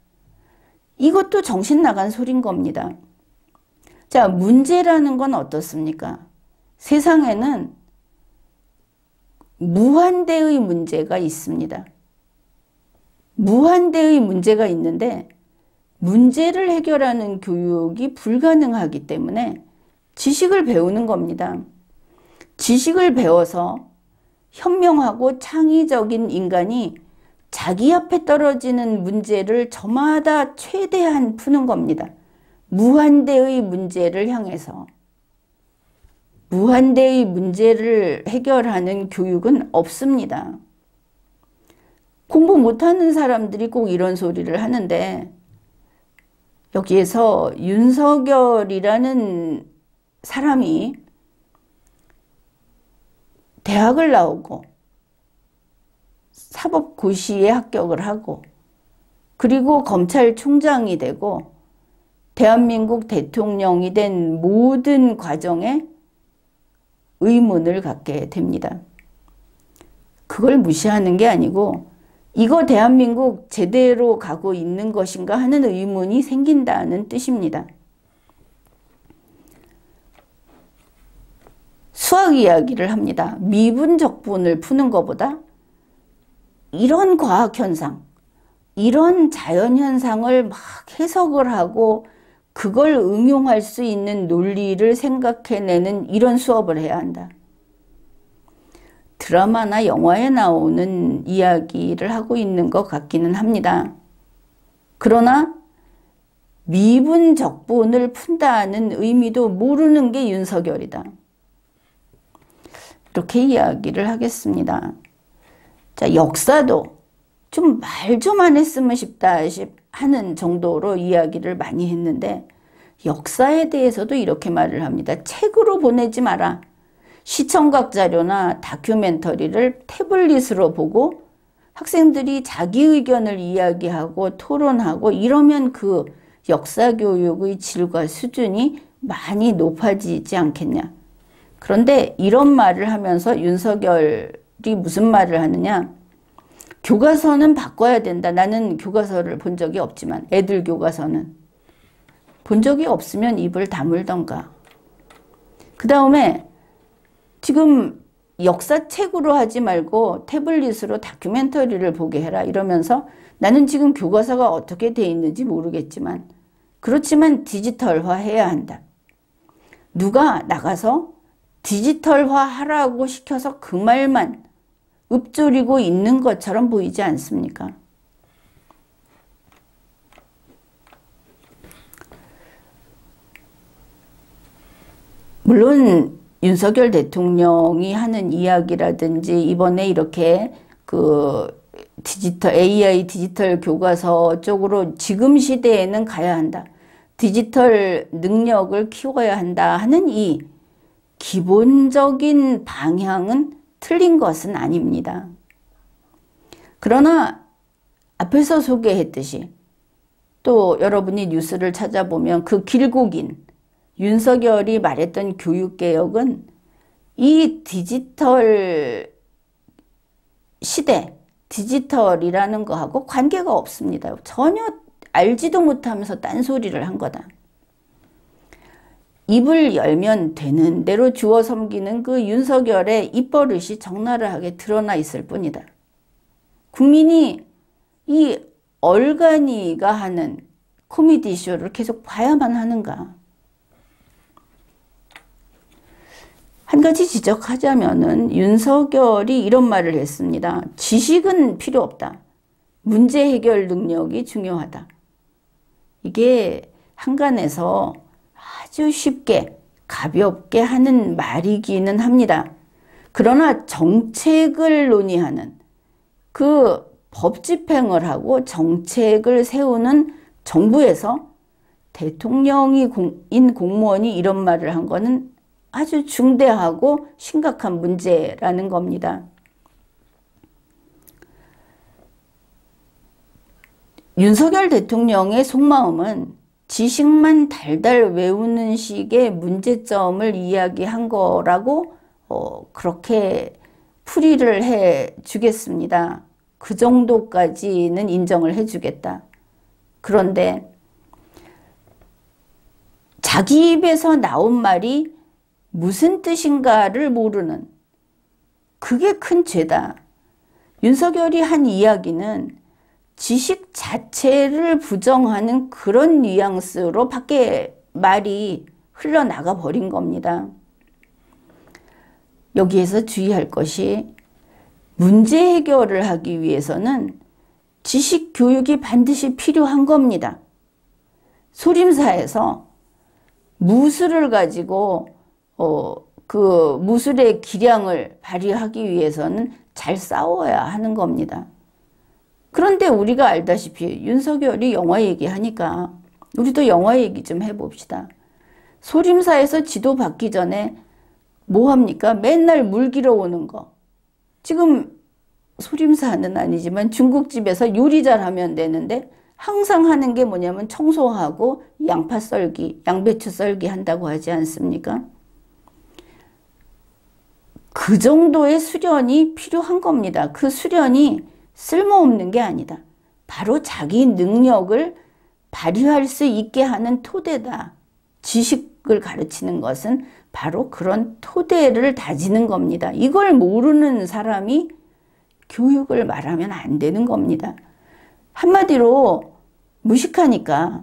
이것도 정신 나간 소린 겁니다. 자, 문제라는 건 어떻습니까? 세상에는 무한대의 문제가 있습니다. 무한대의 문제가 있는데 문제를 해결하는 교육이 불가능하기 때문에 지식을 배우는 겁니다. 지식을 배워서 현명하고 창의적인 인간이 자기 앞에 떨어지는 문제를 저마다 최대한 푸는 겁니다. 무한대의 문제를 향해서. 무한대의 문제를 해결하는 교육은 없습니다. 공부 못하는 사람들이 꼭 이런 소리를 하는데 여기에서 윤석열이라는 사람이 대학을 나오고 사법고시에 합격을 하고 그리고 검찰총장이 되고 대한민국 대통령이 된 모든 과정에 의문을 갖게 됩니다. 그걸 무시하는 게 아니고 이거 대한민국 제대로 가고 있는 것인가 하는 의문이 생긴다는 뜻입니다. 수학 이야기를 합니다. 미분적분을 푸는 것보다 이런 과학현상, 이런 자연현상을 막 해석을 하고 그걸 응용할 수 있는 논리를 생각해내는 이런 수업을 해야 한다. 드라마나 영화에 나오는 이야기를 하고 있는 것 같기는 합니다. 그러나 미분적분을 푼다는 의미도 모르는 게 윤석열이다. 이렇게 이야기를 하겠습니다. 자, 역사도 좀 말 좀 안 했으면 싶다 하는 정도로 이야기를 많이 했는데 역사에 대해서도 이렇게 말을 합니다. 책으로 보내지 마라. 시청각 자료나 다큐멘터리를 태블릿으로 보고 학생들이 자기 의견을 이야기하고 토론하고 이러면 그 역사교육의 질과 수준이 많이 높아지지 않겠냐. 그런데 이런 말을 하면서 윤석열이 무슨 말을 하느냐. 교과서는 바꿔야 된다. 나는 교과서를 본 적이 없지만 애들 교과서는 본 적이 없으면 입을 다물던가. 그 다음에 지금 역사책으로 하지 말고 태블릿으로 다큐멘터리를 보게 해라 이러면서 나는 지금 교과서가 어떻게 돼 있는지 모르겠지만 그렇지만 디지털화 해야 한다. 누가 나가서 디지털화 하라고 시켜서 그 말만 읊조리고 있는 것처럼 보이지 않습니까? 물론 윤석열 대통령이 하는 이야기라든지 이번에 이렇게 그 AI 디지털 교과서 쪽으로 지금 시대에는 가야 한다. 디지털 능력을 키워야 한다 하는 이 기본적인 방향은 틀린 것은 아닙니다. 그러나 앞에서 소개했듯이 또 여러분이 뉴스를 찾아보면 그 길고 긴 윤석열이 말했던 교육개혁은 이 디지털 시대, 디지털이라는 거하고 관계가 없습니다. 전혀 알지도 못하면서 딴소리를 한 거다. 입을 열면 되는 대로 주워 섬기는 그 윤석열의 입버릇이 적나라하게 드러나 있을 뿐이다. 국민이 이 얼간이가 하는 코미디 쇼를 계속 봐야만 하는가. 한 가지 지적하자면은 윤석열이 이런 말을 했습니다. 지식은 필요 없다. 문제 해결 능력이 중요하다. 이게 한간에서 아주 쉽게 가볍게 하는 말이기는 합니다. 그러나 정책을 논의하는 그 법 집행을 하고 정책을 세우는 정부에서 대통령인 공무원이 이런 말을 한 거는 아주 중대하고 심각한 문제라는 겁니다. 윤석열 대통령의 속마음은 지식만 달달 외우는 식의 문제점을 이야기한 거라고 그렇게 풀이를 해 주겠습니다. 그 정도까지는 인정을 해 주겠다. 그런데 자기 입에서 나온 말이 무슨 뜻인가를 모르는 그게 큰 죄다. 윤석열이 한 이야기는 지식 자체를 부정하는 그런 뉘앙스로 밖에 말이 흘러나가 버린 겁니다. 여기에서 주의할 것이 문제 해결을 하기 위해서는 지식 교육이 반드시 필요한 겁니다. 소림사에서 무술을 가지고 그 무술의 기량을 발휘하기 위해서는 잘 싸워야 하는 겁니다. 그런데 우리가 알다시피 윤석열이 영화 얘기하니까 우리도 영화 얘기 좀 해봅시다. 소림사에서 지도 받기 전에 뭐 합니까? 맨날 물 길어 오는 거. 지금 소림사는 아니지만 중국집에서 요리 잘하면 되는데 항상 하는 게 뭐냐면 청소하고 양파 썰기, 양배추 썰기 한다고 하지 않습니까? 그 정도의 수련이 필요한 겁니다. 그 수련이 쓸모없는 게 아니다. 바로 자기 능력을 발휘할 수 있게 하는 토대다. 지식을 가르치는 것은 바로 그런 토대를 다지는 겁니다. 이걸 모르는 사람이 교육을 말하면 안 되는 겁니다. 한마디로 무식하니까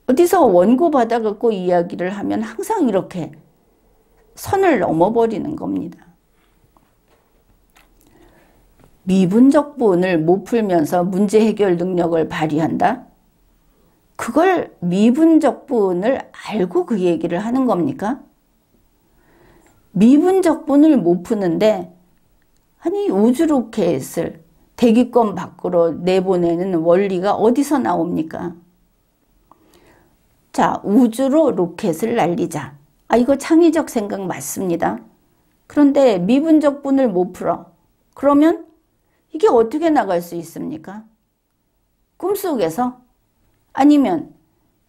어디서 원고 받아갖고 이야기를 하면 항상 이렇게 선을 넘어버리는 겁니다. 미분적분을 못 풀면서 문제 해결 능력을 발휘한다? 그걸 미분적분을 알고 그 얘기를 하는 겁니까? 미분적분을 못 푸는데 아니 우주 로켓을 대기권 밖으로 내보내는 원리가 어디서 나옵니까? 자, 우주로 로켓을 날리자. 이거 창의적 생각 맞습니다. 그런데 미분적분을 못 풀어. 그러면 이게 어떻게 나갈 수 있습니까? 꿈속에서? 아니면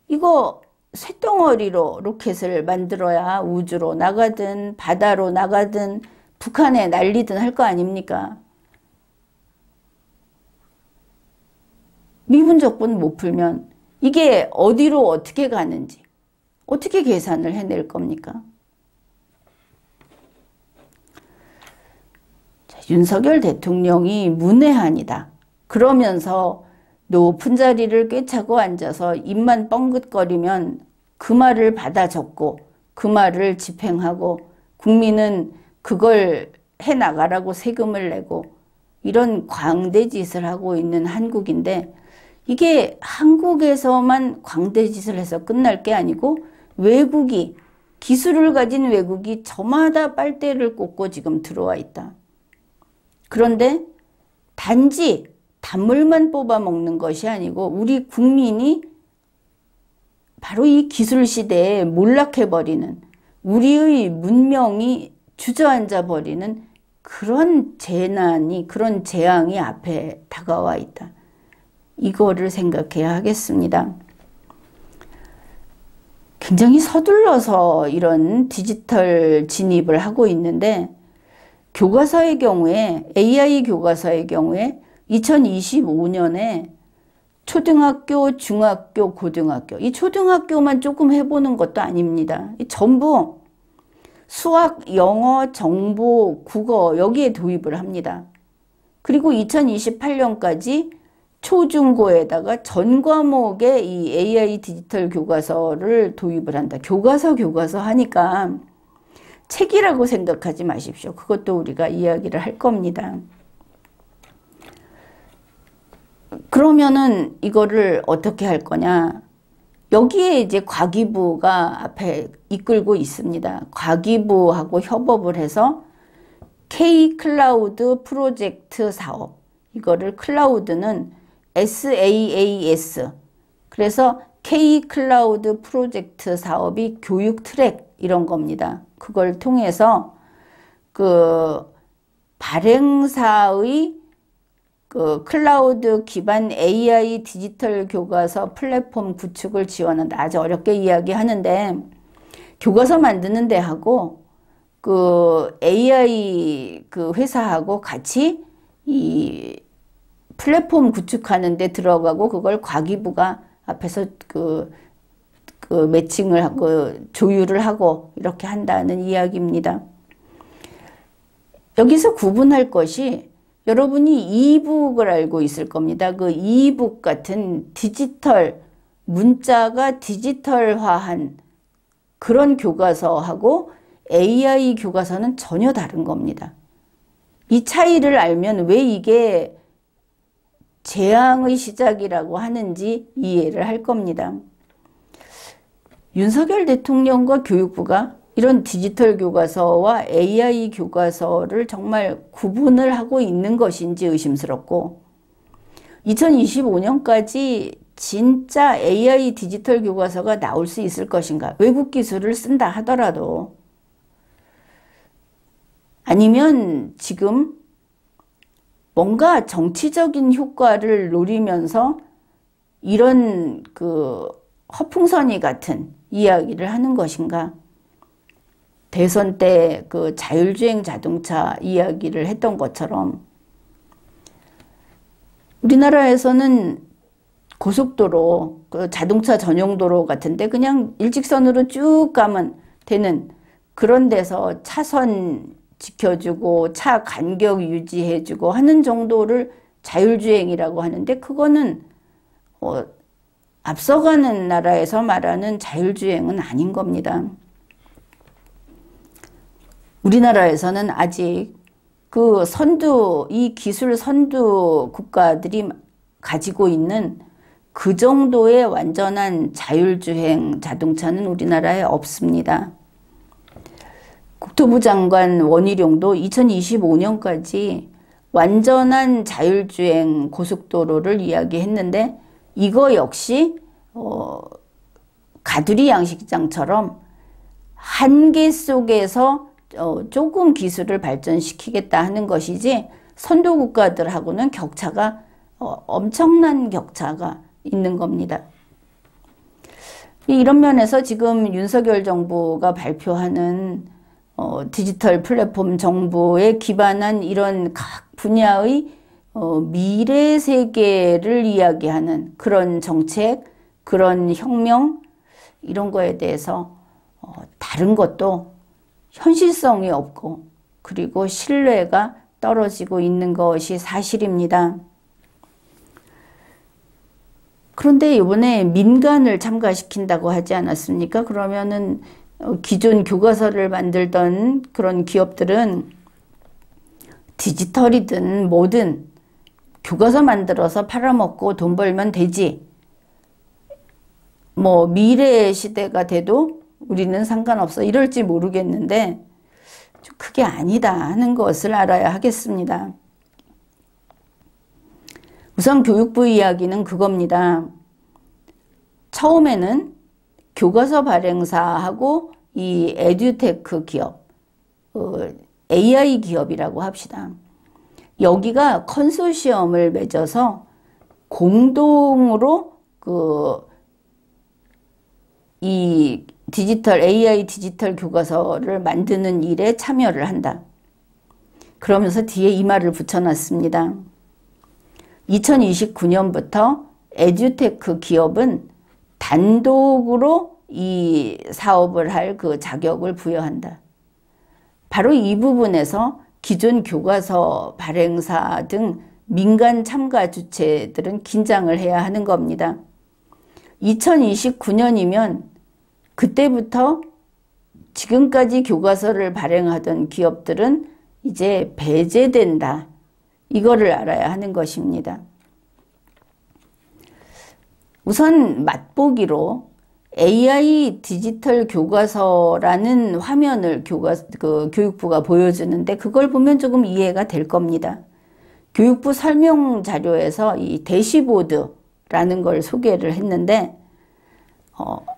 이거 쇳덩어리로 로켓을 만들어야 우주로 나가든 바다로 나가든 북한에 날리든 할 거 아닙니까? 미분적분 못 풀면 이게 어디로 어떻게 가는지 어떻게 계산을 해낼 겁니까? 자, 윤석열 대통령이 문외한이다. 그러면서 높은 자리를 꿰차고 앉아서 입만 뻥긋거리면 그 말을 받아 적고 그 말을 집행하고 국민은 그걸 해나가라고 세금을 내고 이런 광대짓을 하고 있는 한국인데 이게 한국에서만 광대짓을 해서 끝날 게 아니고 외국이 기술을 가진 외국이 저마다 빨대를 꽂고 지금 들어와 있다. 그런데 단지 단물만 뽑아 먹는 것이 아니고 우리 국민이 바로 이 기술 시대에 몰락해버리는 우리의 문명이 주저앉아 버리는 그런 재난이 그런 재앙이 앞에 다가와 있다. 이거를 생각해야 하겠습니다. 굉장히 서둘러서 이런 디지털 진입을 하고 있는데 교과서의 경우에 AI 교과서의 경우에 2025년에 초등학교, 중학교, 고등학교 이 초등학교만 조금 해보는 것도 아닙니다. 전부 수학, 영어, 정보, 국어 여기에 도입을 합니다. 그리고 2028년까지 초중고에다가 전 과목에 이 AI 디지털 교과서를 도입을 한다. 교과서 하니까 책이라고 생각하지 마십시오. 그것도 우리가 이야기를 할 겁니다. 그러면은 이거를 어떻게 할 거냐? 여기에 이제 과기부가 앞에 이끌고 있습니다. 과기부하고 협업을 해서 K-클라우드 프로젝트 사업. 이거를 클라우드는 SaaS. 그래서 K-클라우드 프로젝트 사업이 교육 트랙 이런 겁니다. 그걸 통해서 그 발행사의 그 클라우드 기반 AI 디지털 교과서 플랫폼 구축을 지원한다. 아주 어렵게 이야기하는데 교과서 만드는 데하고 그 AI 그 회사하고 같이 이 플랫폼 구축하는 데 들어가고 그걸 과기부가 앞에서 그 매칭을 하고 조율을 하고 이렇게 한다는 이야기입니다. 여기서 구분할 것이 여러분이 이북을 알고 있을 겁니다. 그 이북 같은 디지털, 문자가 디지털화한 그런 교과서하고 AI 교과서는 전혀 다른 겁니다. 이 차이를 알면 왜 이게 재앙의 시작이라고 하는지 이해를 할 겁니다. 윤석열 대통령과 교육부가 이런 디지털 교과서와 AI 교과서를 정말 구분을 하고 있는 것인지 의심스럽고 2025년까지 진짜 AI 디지털 교과서가 나올 수 있을 것인가? 외국 기술을 쓴다 하더라도 아니면 지금 뭔가 정치적인 효과를 노리면서 이런 그 허풍선이 같은 이야기를 하는 것인가? 대선 때 그 자율주행 자동차 이야기를 했던 것처럼 우리나라에서는 고속도로, 그 자동차 전용도로 같은데 그냥 일직선으로 쭉 가면 되는 그런 데서 차선 지켜주고 차 간격 유지해주고 하는 정도를 자율주행이라고 하는데, 그거는 앞서가는 나라에서 말하는 자율주행은 아닌 겁니다. 우리나라에서는 아직 그 이 기술 선두 국가들이 가지고 있는 그 정도의 완전한 자율주행 자동차는 우리나라에 없습니다. 국토부 장관 원희룡도 2025년까지 완전한 자율주행 고속도로를 이야기했는데, 이거 역시 가두리 양식장처럼 한계 속에서 조금 기술을 발전시키겠다 하는 것이지, 선도 국가들하고는 격차가 엄청난 격차가 있는 겁니다. 이런 면에서 지금 윤석열 정부가 발표하는 디지털 플랫폼 정보에 기반한 이런 각 분야의 미래 세계를 이야기하는 그런 정책, 그런 혁명, 이런 거에 대해서 다른 것도 현실성이 없고, 그리고 신뢰가 떨어지고 있는 것이 사실입니다. 그런데 이번에 민간을 참가시킨다고 하지 않았습니까? 그러면은 기존 교과서를 만들던 그런 기업들은 디지털이든 뭐든 교과서 만들어서 팔아먹고 돈 벌면 되지, 뭐 미래의 시대가 돼도 우리는 상관없어, 이럴지 모르겠는데 그게 아니다 하는 것을 알아야 하겠습니다. 우선 교육부 이야기는 그겁니다. 처음에는 교과서 발행사하고 이 에듀테크 기업, AI 기업이라고 합시다. 여기가 컨소시엄을 맺어서 공동으로 이 AI 디지털 교과서를 만드는 일에 참여를 한다. 그러면서 뒤에 이 말을 붙여놨습니다. 2029년부터 에듀테크 기업은 단독으로 이 사업을 할 그 자격을 부여한다. 바로 이 부분에서 기존 교과서 발행사 등 민간 참가 주체들은 긴장을 해야 하는 겁니다. 2029년이면 그때부터 지금까지 교과서를 발행하던 기업들은 이제 배제된다. 이거를 알아야 하는 것입니다. 우선 맛보기로 AI 디지털 교과서라는 화면을 교육부가 보여주는데, 그걸 보면 조금 이해가 될 겁니다. 교육부 설명 자료에서 이 대시보드라는 걸 소개를 했는데,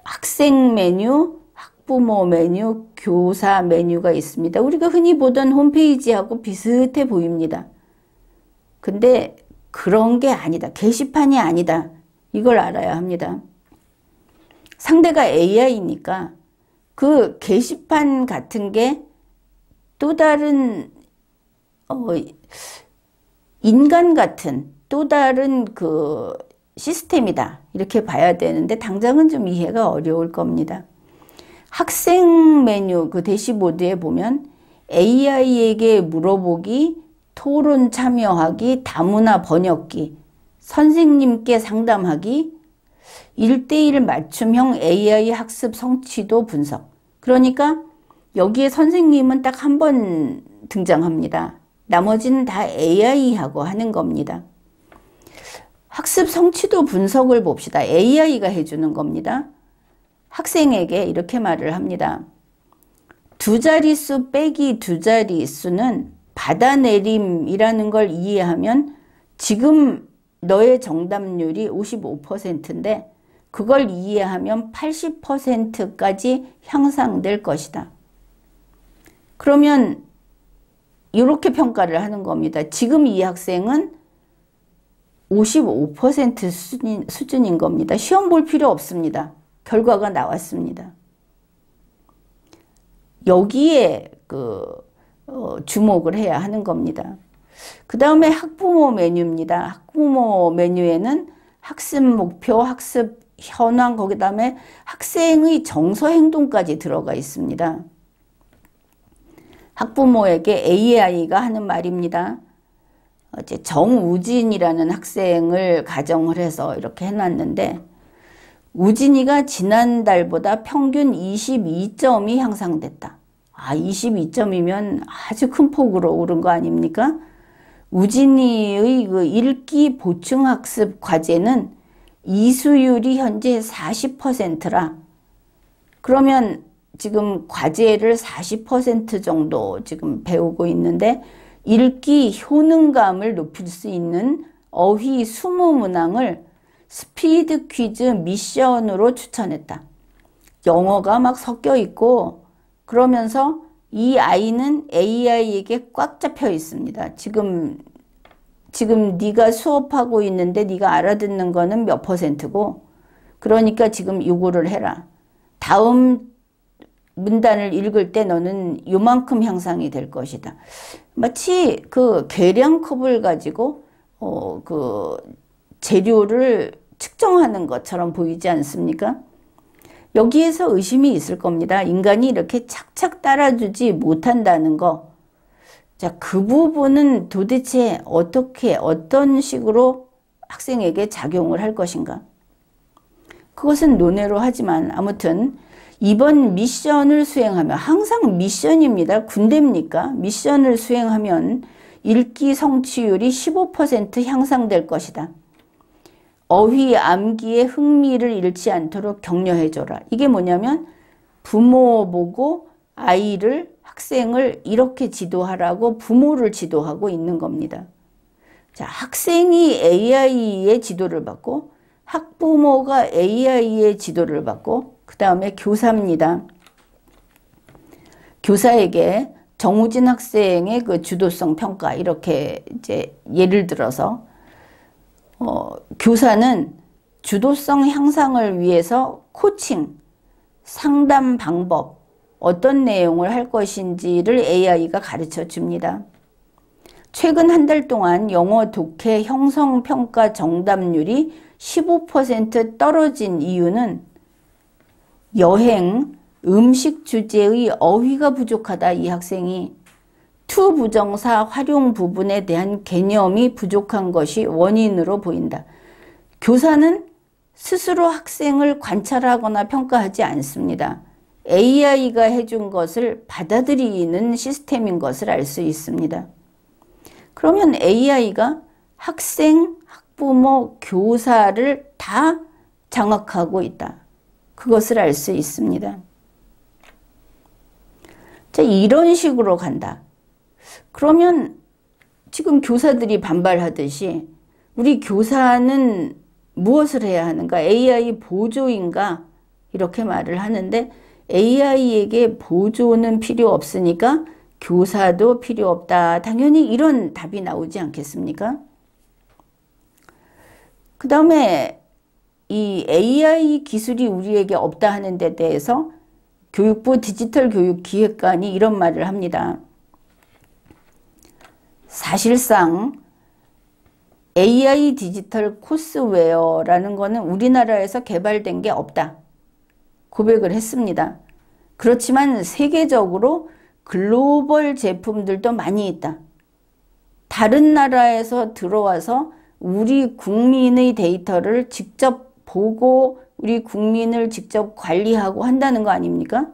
학생 메뉴, 학부모 메뉴, 교사 메뉴가 있습니다. 우리가 흔히 보던 홈페이지하고 비슷해 보입니다. 근데 그런 게 아니다. 게시판이 아니다. 이걸 알아야 합니다. 상대가 AI니까 그 게시판 같은 게 또 다른 인간 같은 또 다른 그 시스템이다. 이렇게 봐야 되는데 당장은 좀 이해가 어려울 겁니다. 학생 메뉴 그 대시보드에 보면 AI에게 물어보기, 토론 참여하기, 다문화 번역기, 선생님께 상담하기, 1:1 맞춤형 AI 학습 성취도 분석. 그러니까 여기에 선생님은 딱 한 번 등장합니다. 나머지는 다 AI하고 하는 겁니다. 학습 성취도 분석을 봅시다. AI가 해주는 겁니다. 학생에게 이렇게 말을 합니다. 2자릿수 빼기 2자릿수는 받아내림이라는 걸 이해하면 지금 너의 정답률이 55%인데 그걸 이해하면 80%까지 향상될 것이다. 그러면 이렇게 평가를 하는 겁니다. 지금 이 학생은 55% 수준인 겁니다. 시험 볼 필요 없습니다. 결과가 나왔습니다. 여기에 주목을 해야 하는 겁니다. 그 다음에 학부모 메뉴입니다. 학부모 메뉴에는 학습 목표, 학습 현황, 거기 다음에 학생의 정서 행동까지 들어가 있습니다. 학부모에게 AI가 하는 말입니다. 어제 정우진이라는 학생을 가정을 해서 이렇게 해놨는데, 우진이가 지난달보다 평균 22점이 향상됐다. 22점이면 아주 큰 폭으로 오른 거 아닙니까? 우진이의 그 읽기 보충 학습 과제는 이수율이 현재 40%라. 그러면 지금 과제를 40% 정도 지금 배우고 있는데, 읽기 효능감을 높일 수 있는 어휘 20문항을 스피드 퀴즈 미션으로 추천했다. 영어가 막 섞여 있고, 그러면서 이 아이는 AI에게 꽉 잡혀 있습니다. 지금 네가 수업하고 있는데 네가 알아듣는 거는 몇 %고, 그러니까 지금 요거를 해라. 다음 문단을 읽을 때 너는 요만큼 향상이 될 것이다. 마치 그 계량컵을 가지고 그 재료를 측정하는 것처럼 보이지 않습니까? 여기에서 의심이 있을 겁니다. 인간이 이렇게 착착 따라주지 못한다는 거. 자, 그 부분은 도대체 어떻게, 어떤 식으로 학생에게 작용을 할 것인가? 그것은 논외로 하지만 아무튼 이번 미션을 수행하면, 항상 미션입니다. 군대입니까? 미션을 수행하면 읽기 성취율이 15% 향상될 것이다. 어휘 암기에 흥미를 잃지 않도록 격려해줘라. 이게 뭐냐면 부모 보고 아이를, 학생을 이렇게 지도하라고 부모를 지도하고 있는 겁니다. 자, 학생이 AI의 지도를 받고 학부모가 AI의 지도를 받고 그 다음에 교사입니다. 교사에게 정우진 학생의 그 주도성 평가, 이렇게 이제 예를 들어서 교사는 주도성 향상을 위해서 코칭, 상담 방법, 어떤 내용을 할 것인지를 AI가 가르쳐 줍니다. 최근 한 달 동안 영어 독해 형성평가 정답률이 15% 떨어진 이유는 여행, 음식 주제의 어휘가 부족하다. 이 학생이 to 부정사 활용 부분에 대한 개념이 부족한 것이 원인으로 보인다. 교사는 스스로 학생을 관찰하거나 평가하지 않습니다. AI가 해준 것을 받아들이는 시스템인 것을 알 수 있습니다. 그러면 AI가 학생, 학부모, 교사를 다 장악하고 있다. 그것을 알 수 있습니다. 자, 이런 식으로 간다. 그러면 지금 교사들이 반발하듯이 우리 교사는 무엇을 해야 하는가? AI 보조인가? 이렇게 말을 하는데 AI에게 보조는 필요 없으니까 교사도 필요 없다. 당연히 이런 답이 나오지 않겠습니까? 그 다음에 이 AI 기술이 우리에게 없다 하는 데 대해서 교육부 디지털교육기획관이 이런 말을 합니다. 사실상 AI 디지털 코스웨어라는 거는 우리나라에서 개발된 게 없다. 고백을 했습니다. 그렇지만 세계적으로 글로벌 제품들도 많이 있다. 다른 나라에서 들어와서 우리 국민의 데이터를 직접 보고 우리 국민을 직접 관리하고 한다는 거 아닙니까?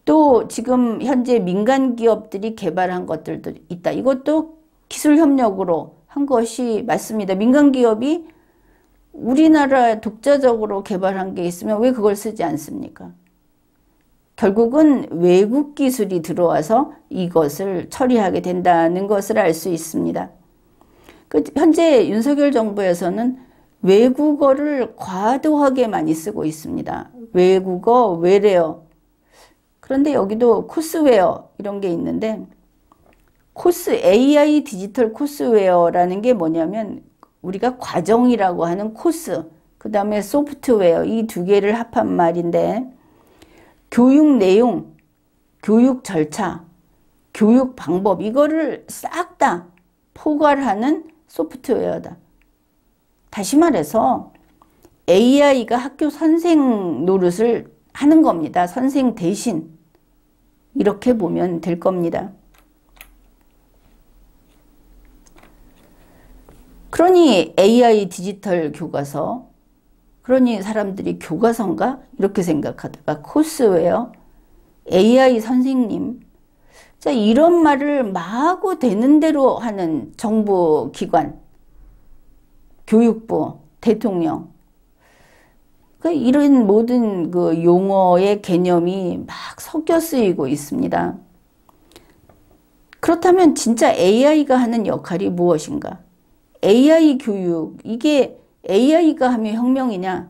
또 지금 현재 민간 기업들이 개발한 것들도 있다. 이것도 기술 협력으로 한 것이 맞습니다. 민간 기업이 우리나라 독자적으로 개발한 게 있으면 왜 그걸 쓰지 않습니까? 결국은 외국 기술이 들어와서 이것을 처리하게 된다는 것을 알 수 있습니다. 현재 윤석열 정부에서는 외국어를 과도하게 많이 쓰고 있습니다. 외국어, 외래어. 그런데 여기도 코스웨어 이런 게 있는데 AI 디지털 코스웨어라는 게 뭐냐면 우리가 과정이라고 하는 코스, 그 다음에 소프트웨어, 이 두 개를 합한 말인데 교육 내용, 교육 절차, 교육 방법 이거를 싹 다 포괄하는 소프트웨어다. 다시 말해서 AI가 학교 선생 노릇을 하는 겁니다. 선생 대신. 이렇게 보면 될 겁니다. 그러니 AI 디지털 교과서, 그러니 사람들이 교과서인가? 이렇게 생각하다가 코스웨어, AI 선생님, 자, 이런 말을 마구 되는 대로 하는 정부기관, 교육부, 대통령, 이런 모든 그 용어의 개념이 막 섞여 쓰이고 있습니다. 그렇다면 진짜 AI가 하는 역할이 무엇인가? AI 교육, 이게 AI가 하면 혁명이냐?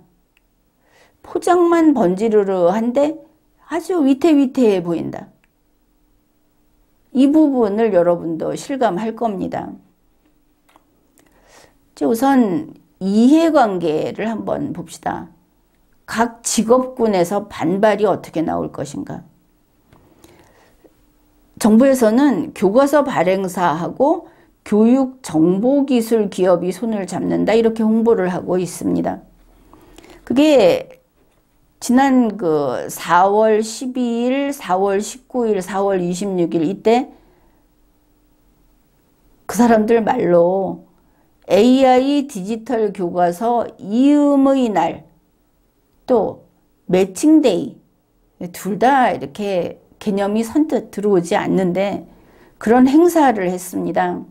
포장만 번지르르한데 아주 위태위태해 보인다. 이 부분을 여러분도 실감할 겁니다. 우선 이해관계를 한번 봅시다. 각 직업군에서 반발이 어떻게 나올 것인가? 정부에서는 교과서 발행사하고 교육정보기술 기업이 손을 잡는다 이렇게 홍보를 하고 있습니다. 그게 지난 그 4월 12일, 4월 19일, 4월 26일 이때 그 사람들 말로 AI 디지털 교과서 이음의 날, 또 매칭데이, 둘 다 이렇게 개념이 선뜻 들어오지 않는데 그런 행사를 했습니다.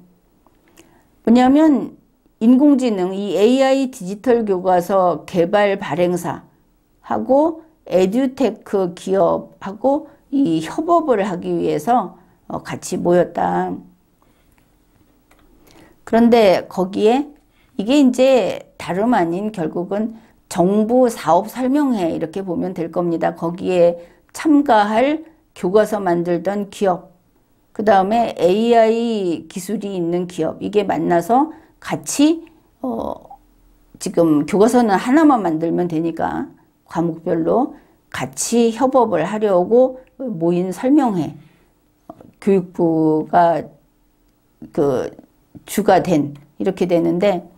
뭐냐면 인공지능, 이 AI 디지털 교과서 개발 발행사하고 에듀테크 기업하고 이 협업을 하기 위해서 같이 모였다. 그런데 거기에 이게 이제 다름 아닌 결국은 정부 사업 설명회 이렇게 보면 될 겁니다. 거기에 참가할 교과서 만들던 기업, 그 다음에 AI 기술이 있는 기업, 이게 만나서 같이 지금 교과서는 하나만 만들면 되니까 과목별로 같이 협업을 하려고 모인 설명회, 교육부가 그 주가 된 이렇게 되는데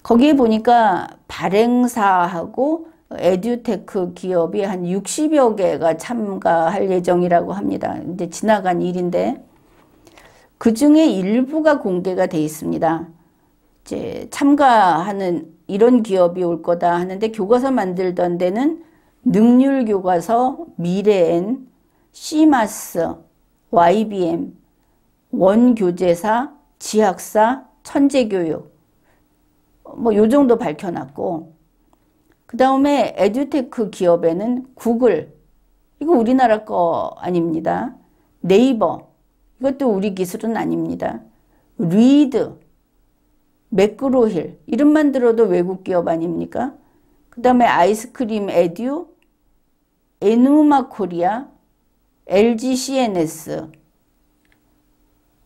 거기에 보니까 발행사하고 에듀테크 기업이 한 60여 개가 참가할 예정이라고 합니다. 이제 지나간 일인데 그 중에 일부가 공개가 돼 있습니다. 이제 참가하는 이런 기업이 올 거다 하는데 교과서 만들던 데는 능률교과서, 미래엔, 시마스, YBM, 원교재사, 지학사, 천재교육 뭐 요 정도 밝혀놨고 그 다음에 에듀테크 기업에는 구글, 이거 우리나라 거 아닙니다. 네이버, 이것도 우리 기술은 아닙니다. 리드, 매크로힐, 이름만 들어도 외국 기업 아닙니까? 그 다음에 아이스크림 에듀, 에누마 코리아, LG CNS,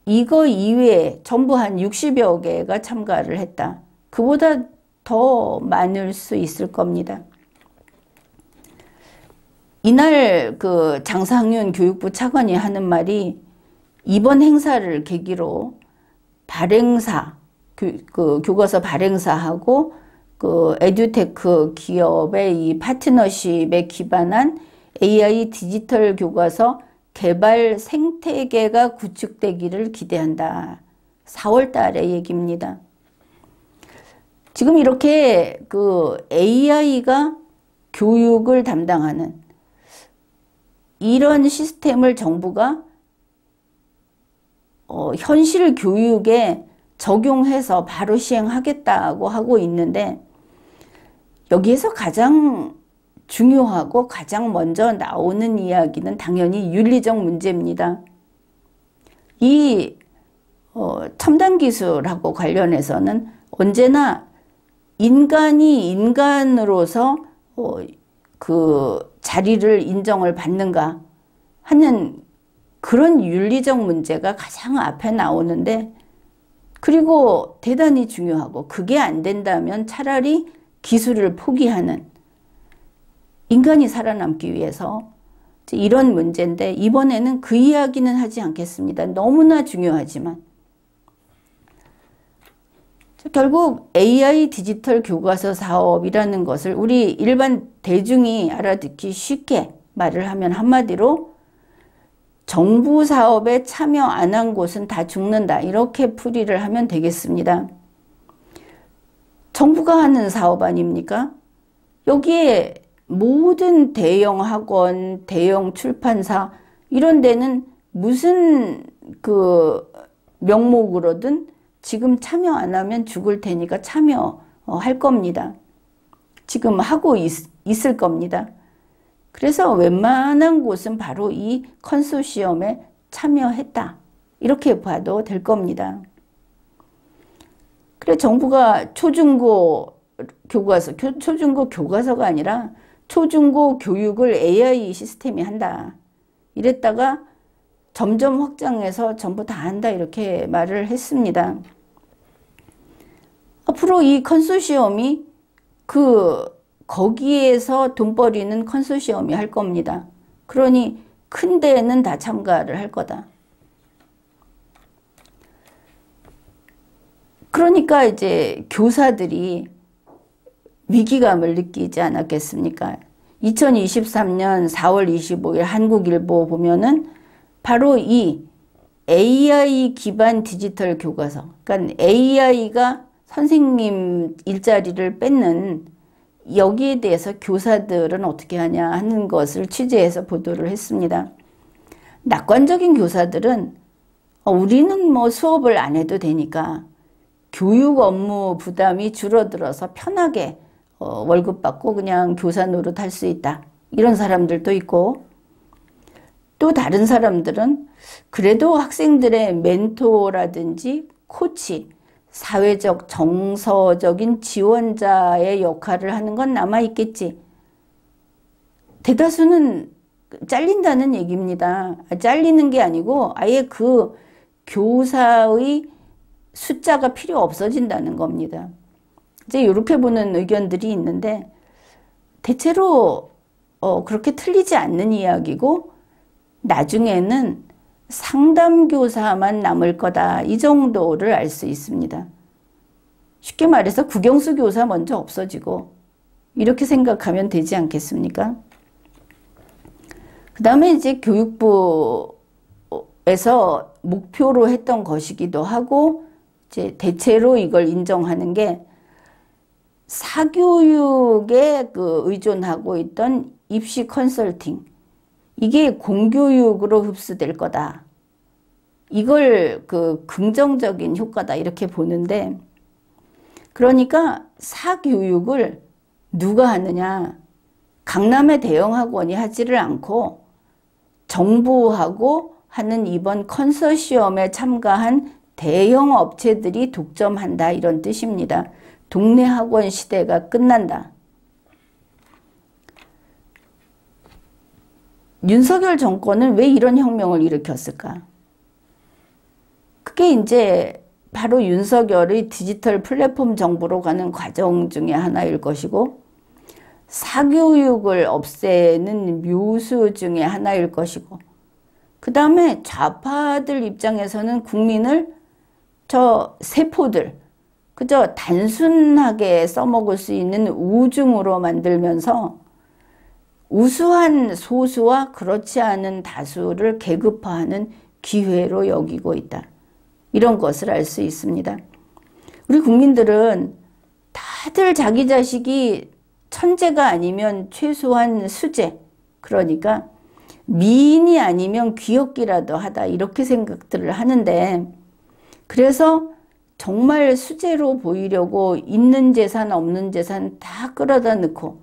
이거 이외에 전부 한 60여 개가 참가를 했다. 그보다 더 많을 수 있을 겁니다. 이날 그 장상윤 교육부 차관이 하는 말이 이번 행사를 계기로 발행사, 그 교과서 발행사하고 그 에듀테크 기업의 이 파트너십에 기반한 AI 디지털 교과서 개발 생태계가 구축되기를 기대한다. 4월 달의 얘기입니다. 지금 이렇게 그 AI가 교육을 담당하는 이런 시스템을 정부가 현실 교육에 적용해서 바로 시행하겠다고 하고 있는데 여기에서 가장 중요하고 가장 먼저 나오는 이야기는 당연히 윤리적 문제입니다. 이 첨단 기술하고 관련해서는 언제나 인간이 인간으로서 그 자리를 인정을 받는가 하는 그런 윤리적 문제가 가장 앞에 나오는데 그리고 대단히 중요하고 그게 안 된다면 차라리 기술을 포기하는 인간이 살아남기 위해서 이런 문제인데 이번에는 그 이야기는 하지 않겠습니다. 너무나 중요하지만 결국 AI 디지털 교과서 사업이라는 것을 우리 일반 대중이 알아듣기 쉽게 말을 하면 한마디로 정부 사업에 참여 안 한 곳은 다 죽는다. 이렇게 풀이를 하면 되겠습니다. 정부가 하는 사업 아닙니까? 여기에 모든 대형 학원, 대형 출판사 이런 데는 무슨 그 명목으로든 지금 참여 안 하면 죽을 테니까 참여할 겁니다. 지금 하고 있을 겁니다. 그래서 웬만한 곳은 바로 이 컨소시엄에 참여했다. 이렇게 봐도 될 겁니다. 그래 정부가 초중고 교과서가 아니라 초중고 교육을 AI 시스템이 한다. 이랬다가 점점 확장해서 전부 다 한다 이렇게 말을 했습니다. 앞으로 이 컨소시엄이 거기에서 돈 벌이는 컨소시엄이 할 겁니다. 그러니 큰 데는 다 참가를 할 거다. 그러니까 이제 교사들이 위기감을 느끼지 않았겠습니까? 2023년 4월 25일 한국일보 보면은 바로 이 AI 기반 디지털 교과서, 그러니까 AI가 선생님 일자리를 뺏는 여기에 대해서 교사들은 어떻게 하냐 하는 것을 취재해서 보도를 했습니다. 낙관적인 교사들은 우리는 뭐 수업을 안 해도 되니까 교육 업무 부담이 줄어들어서 편하게 월급 받고 그냥 교사 노릇 할 수 있다. 이런 사람들도 있고 또 다른 사람들은 그래도 학생들의 멘토라든지 코치, 사회적 정서적인 지원자의 역할을 하는 건 남아있겠지. 대다수는 잘린다는 얘기입니다. 잘리는 게 아니고 아예 그 교사의 숫자가 필요 없어진다는 겁니다. 이제 이렇게 보는 의견들이 있는데 대체로 그렇게 틀리지 않는 이야기고 나중에는 상담교사만 남을 거다. 이 정도를 알 수 있습니다. 쉽게 말해서 국영수 교사 먼저 없어지고 이렇게 생각하면 되지 않겠습니까? 그 다음에 이제 교육부에서 목표로 했던 것이기도 하고 이제 대체로 이걸 인정하는 게 사교육에 의존하고 있던 입시 컨설팅 이게 공교육으로 흡수될 거다. 이걸 긍정적인 효과다 이렇게 보는데 그러니까 사교육을 누가 하느냐 강남의 대형 학원이 하지를 않고 정부하고 하는 이번 컨소시엄에 참가한 대형 업체들이 독점한다 이런 뜻입니다. 동네 학원 시대가 끝난다. 윤석열 정권은 왜 이런 혁명을 일으켰을까? 그게 이제 바로 윤석열의 디지털 플랫폼 정부로 가는 과정 중에 하나일 것이고 사교육을 없애는 묘수 중에 하나일 것이고 그 다음에 좌파들 입장에서는 국민을 저 세포들 그저 단순하게 써먹을 수 있는 우중으로 만들면서 우수한 소수와 그렇지 않은 다수를 계급화하는 기회로 여기고 있다. 이런 것을 알 수 있습니다. 우리 국민들은 다들 자기 자식이 천재가 아니면 최소한 수재, 그러니까 미인이 아니면 귀엽기라도 하다 이렇게 생각들을 하는데 그래서 정말 수재로 보이려고 있는 재산 없는 재산 다 끌어다 넣고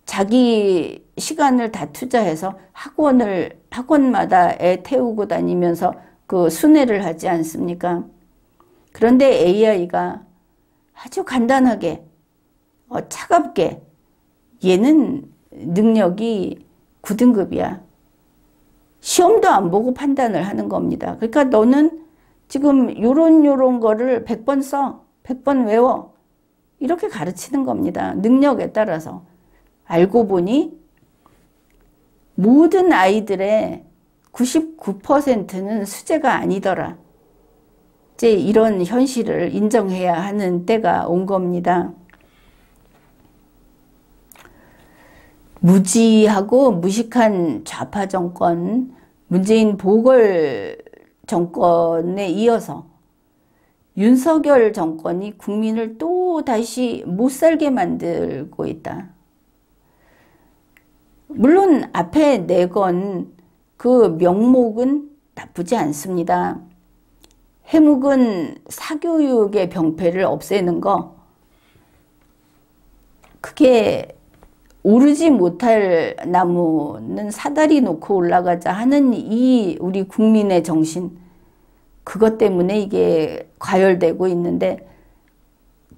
자기 시간을 다 투자해서 학원마다 애 태우고 다니면서 순회를 하지 않습니까? 그런데 AI가 아주 간단하게 차갑게 얘는 능력이 9등급이야. 시험도 안 보고 판단을 하는 겁니다. 그러니까 너는 지금 요런 거를 100번 써. 100번 외워. 이렇게 가르치는 겁니다. 능력에 따라서. 알고 보니 모든 아이들의 99%는 수재가 아니더라. 이제 이런 현실을 인정해야 하는 때가 온 겁니다. 무지하고 무식한 좌파 정권, 문재인 보궐 정권에 이어서 윤석열 정권이 국민을 또 다시 못 살게 만들고 있다. 물론 앞에 내건 그 명목은 나쁘지 않습니다. 해묵은 사교육의 병폐를 없애는 거, 그게 오르지 못할 나무는 사다리 놓고 올라가자 하는 이 우리 국민의 정신, 그것 때문에 이게 과열되고 있는데,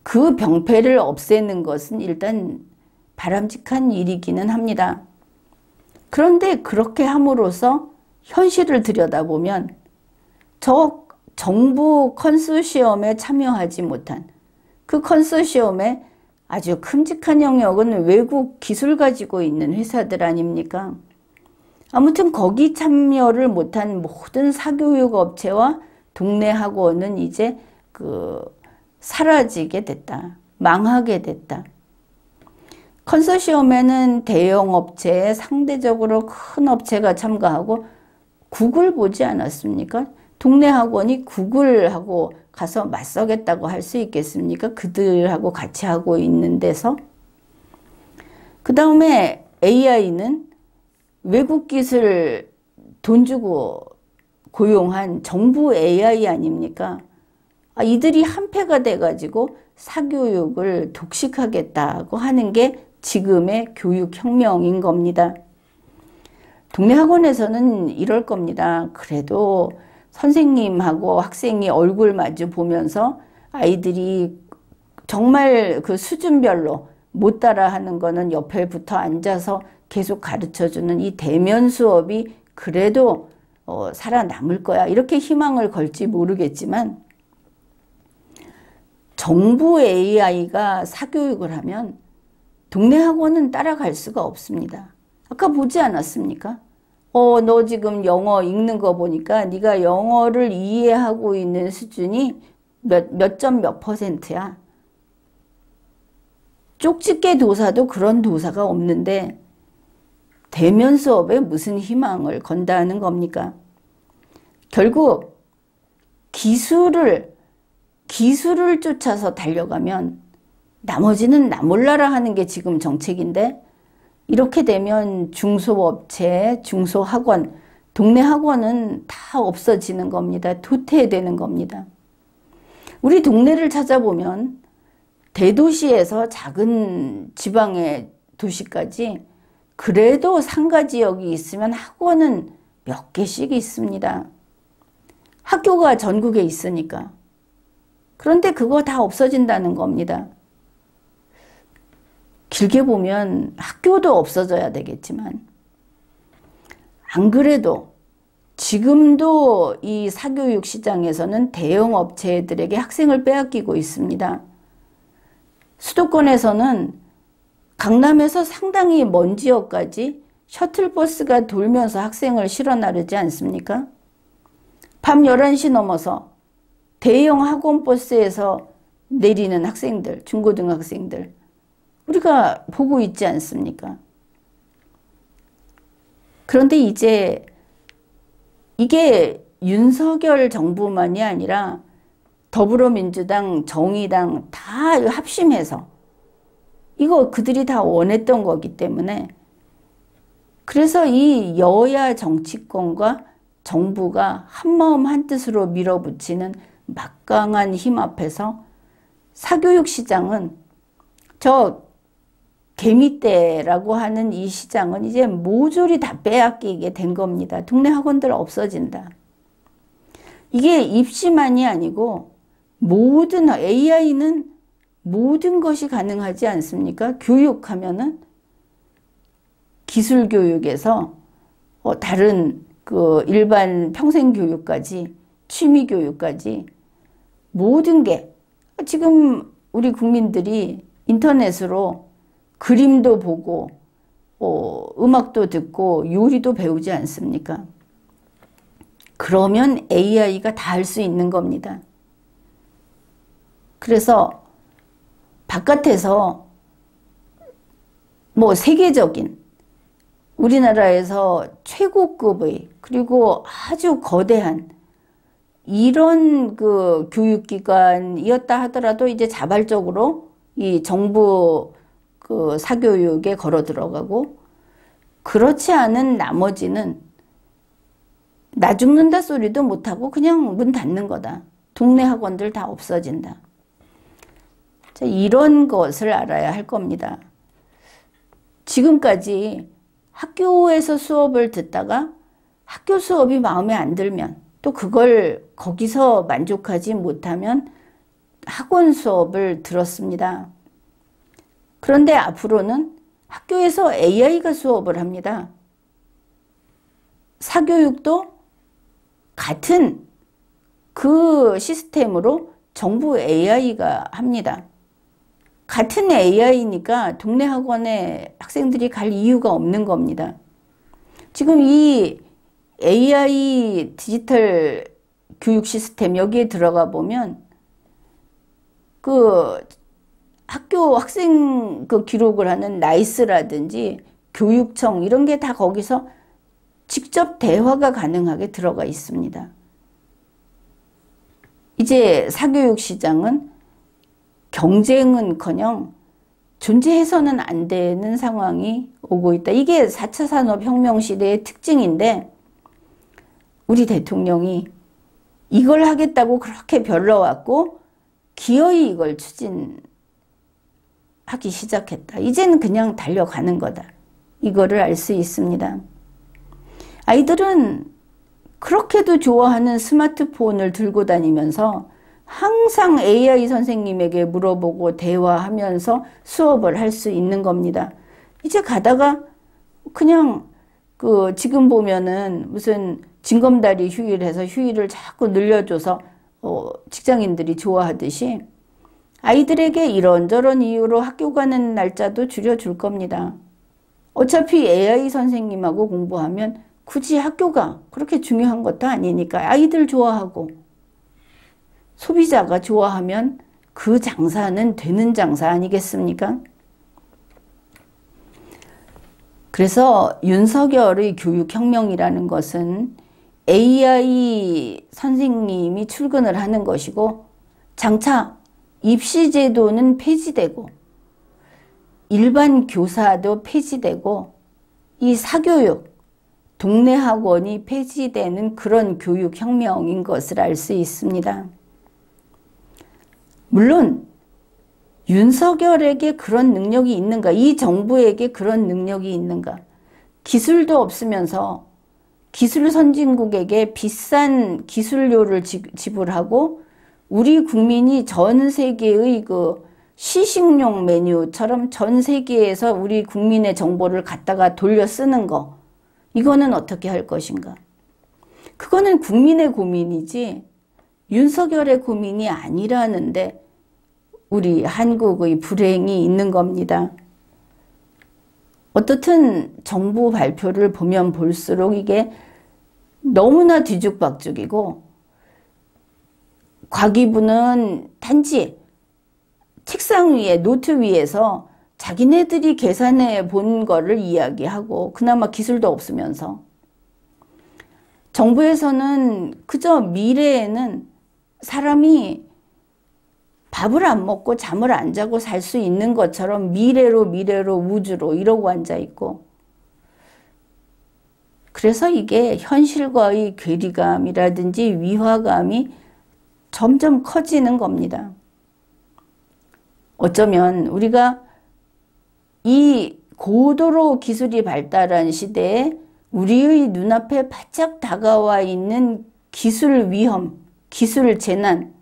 그 병폐를 없애는 것은 일단 바람직한 일이기는 합니다. 그런데 그렇게 함으로써 현실을 들여다보면 저 정부 컨소시엄에 참여하지 못한, 그 컨소시엄의 아주 큼직한 영역은 외국 기술 가지고 있는 회사들 아닙니까? 아무튼 거기 참여를 못한 모든 사교육 업체와 동네 학원은 이제 사라지게 됐다. 망하게 됐다. 컨소시엄에는 대형 업체에 상대적으로 큰 업체가 참가하고 구글 보지 않았습니까? 동네 학원이 구글하고 가서 맞서겠다고 할 수 있겠습니까? 그들하고 같이 하고 있는 데서. 그 다음에 AI는 외국 기술 돈 주고 고용한 정부 AI 아닙니까? 이들이 한패가 돼가지고 사교육을 독식하겠다고 하는 게 지금의 교육혁명인 겁니다. 동네 학원에서는 이럴 겁니다. 그래도 선생님하고 학생이 얼굴 마주 보면서 아이들이 정말 그 수준별로 못 따라하는 거는 옆에 붙어 앉아서 계속 가르쳐주는 이 대면 수업이 그래도 살아남을 거야. 이렇게 희망을 걸지 모르겠지만, 정부 AI가 사교육을 하면 동네 학원은 따라갈 수가 없습니다. 아까 보지 않았습니까? 너 지금 영어 읽는 거 보니까 네가 영어를 이해하고 있는 수준이 몇 점 몇 %야. 쪽집게 도사도 그런 도사가 없는데 대면 수업에 무슨 희망을 건다는 겁니까? 결국 기술을 쫓아서 달려가면 나머지는 나 몰라라 하는 게 지금 정책인데, 이렇게 되면 중소업체, 중소학원, 동네 학원은 다 없어지는 겁니다. 도태되는 겁니다. 우리 동네를 찾아보면 대도시에서 작은 지방의 도시까지 그래도 상가 지역이 있으면 학원은 몇 개씩 있습니다. 학교가 전국에 있으니까. 그런데 그거 다 없어진다는 겁니다. 길게 보면 학교도 없어져야 되겠지만, 안 그래도 지금도 이 사교육 시장에서는 대형 업체들에게 학생을 빼앗기고 있습니다. 수도권에서는 강남에서 상당히 먼 지역까지 셔틀버스가 돌면서 학생을 실어 나르지 않습니까? 밤 11시 넘어서 대형 학원버스에서 내리는 학생들, 중고등학생들, 우리가 보고 있지 않습니까? 그런데 이제 이게 윤석열 정부만이 아니라 더불어민주당, 정의당 다 합심해서 이거 그들이 다 원했던 거기 때문에, 그래서 이 여야 정치권과 정부가 한마음 한뜻으로 밀어붙이는 막강한 힘 앞에서 사교육 시장은, 저 개미떼라고 하는 이 시장은 이제 모조리 다 빼앗기게 된 겁니다. 동네 학원들 없어진다. 이게 입시만이 아니고 모든 AI는 모든 것이 가능하지 않습니까? 교육하면은 기술 교육에서 다른 그 일반 평생 교육까지, 취미 교육까지 모든 게, 지금 우리 국민들이 인터넷으로 그림도 보고 음악도 듣고 요리도 배우지 않습니까? 그러면 AI가 다 할 수 있는 겁니다. 그래서 바깥에서 세계적인 우리나라에서 최고급의 그리고 아주 거대한 이런 그 교육기관이었다 하더라도 이제 자발적으로 이 정부 그 사교육에 걸어 들어가고, 그렇지 않은 나머지는 나 죽는다 소리도 못하고 그냥 문 닫는 거다. 동네 학원들 다 없어진다. 자, 이런 것을 알아야 할 겁니다. 지금까지 학교에서 수업을 듣다가 학교 수업이 마음에 안 들면, 또 그걸 거기서 만족하지 못하면 학원 수업을 들었습니다. 그런데 앞으로는 학교에서 AI가 수업을 합니다. 사교육도 같은 그 시스템으로 정부 AI가 합니다. 같은 AI니까 동네 학원에 학생들이 갈 이유가 없는 겁니다. 지금 이 AI 디지털 교육 시스템 여기에 들어가 보면 그 학교 학생 그 기록을 하는 나이스라든지 교육청 이런 게 다 거기서 직접 대화가 가능하게 들어가 있습니다. 이제 사교육 시장은 경쟁은커녕 존재해서는 안 되는 상황이 오고 있다. 이게 4차 산업혁명 시대의 특징인데, 우리 대통령이 이걸 하겠다고 그렇게 별러왔고 기어이 이걸 추진하기 시작했다. 이제는 그냥 달려가는 거다. 이거를 알 수 있습니다. 아이들은 그렇게도 좋아하는 스마트폰을 들고 다니면서 항상 AI 선생님에게 물어보고 대화하면서 수업을 할 수 있는 겁니다. 이제 가다가 그냥 그 지금 보면은 무슨 징검다리 휴일 해서 휴일을 자꾸 늘려줘서 직장인들이 좋아하듯이 아이들에게 이런저런 이유로 학교 가는 날짜도 줄여줄 겁니다. 어차피 AI 선생님하고 공부하면 굳이 학교가 그렇게 중요한 것도 아니니까 아이들 좋아하고 소비자가 좋아하면 그 장사는 되는 장사 아니겠습니까? 그래서 윤석열의 교육혁명이라는 것은 AI 선생님이 출근을 하는 것이고, 장차 입시제도는 폐지되고 일반 교사도 폐지되고 이 사교육, 동네 학원이 폐지되는 그런 교육혁명인 것을 알 수 있습니다. 물론 윤석열에게 그런 능력이 있는가? 이 정부에게 그런 능력이 있는가? 기술도 없으면서 기술 선진국에게 비싼 기술료를 지불하고 우리 국민이 전 세계의 그 시식용 메뉴처럼 전 세계에서 우리 국민의 정보를 갖다가 돌려 쓰는 거, 이거는 어떻게 할 것인가? 그거는 국민의 고민이지 윤석열의 고민이 아니라는데 우리 한국의 불행이 있는 겁니다. 어떻든 정부 발표를 보면 볼수록 이게 너무나 뒤죽박죽이고, 과기부는 단지 책상 위에 노트 위에서 자기네들이 계산해 본 거를 이야기하고, 그나마 기술도 없으면서, 정부에서는 그저 미래에는 사람이 밥을 안 먹고 잠을 안 자고 살 수 있는 것처럼 미래로 우주로 이러고 앉아있고, 그래서 이게 현실과의 괴리감이라든지 위화감이 점점 커지는 겁니다. 어쩌면 우리가 이 고도로 기술이 발달한 시대에 우리의 눈앞에 바짝 다가와 있는 기술 위험, 기술 재난,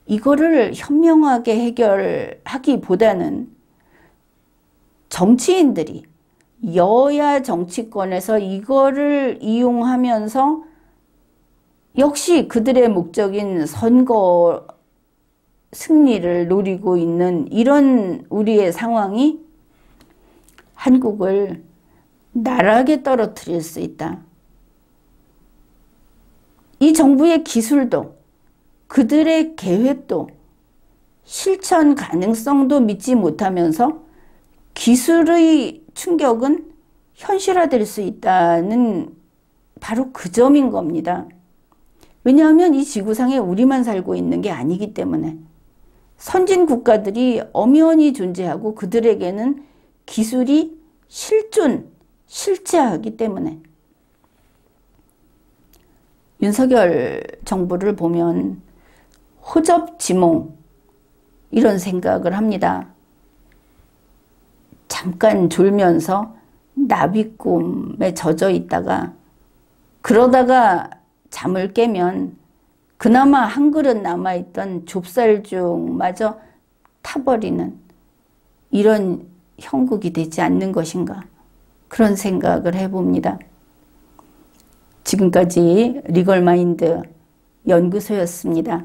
이거를 현명하게 해결하기보다는 정치인들이, 여야 정치권에서 이거를 이용하면서 역시 그들의 목적인 선거 승리를 노리고 있는 이런 우리의 상황이 한국을 나락에 떨어뜨릴 수 있다. 이 정부의 기술도, 그들의 계획도, 실천 가능성도 믿지 못하면서 기술의 충격은 현실화될 수 있다는 바로 그 점인 겁니다. 왜냐하면 이 지구상에 우리만 살고 있는 게 아니기 때문에 선진 국가들이 엄연히 존재하고 그들에게는 기술이 실제하기 때문에 윤석열 정부를 보면 호접지몽 이런 생각을 합니다. 잠깐 졸면서 나비꿈에 젖어 있다가 그러다가 잠을 깨면 그나마 한 그릇 남아있던 좁쌀죽마저 타버리는 이런 형국이 되지 않는 것인가 그런 생각을 해봅니다. 지금까지 리걸마인드 연구소였습니다.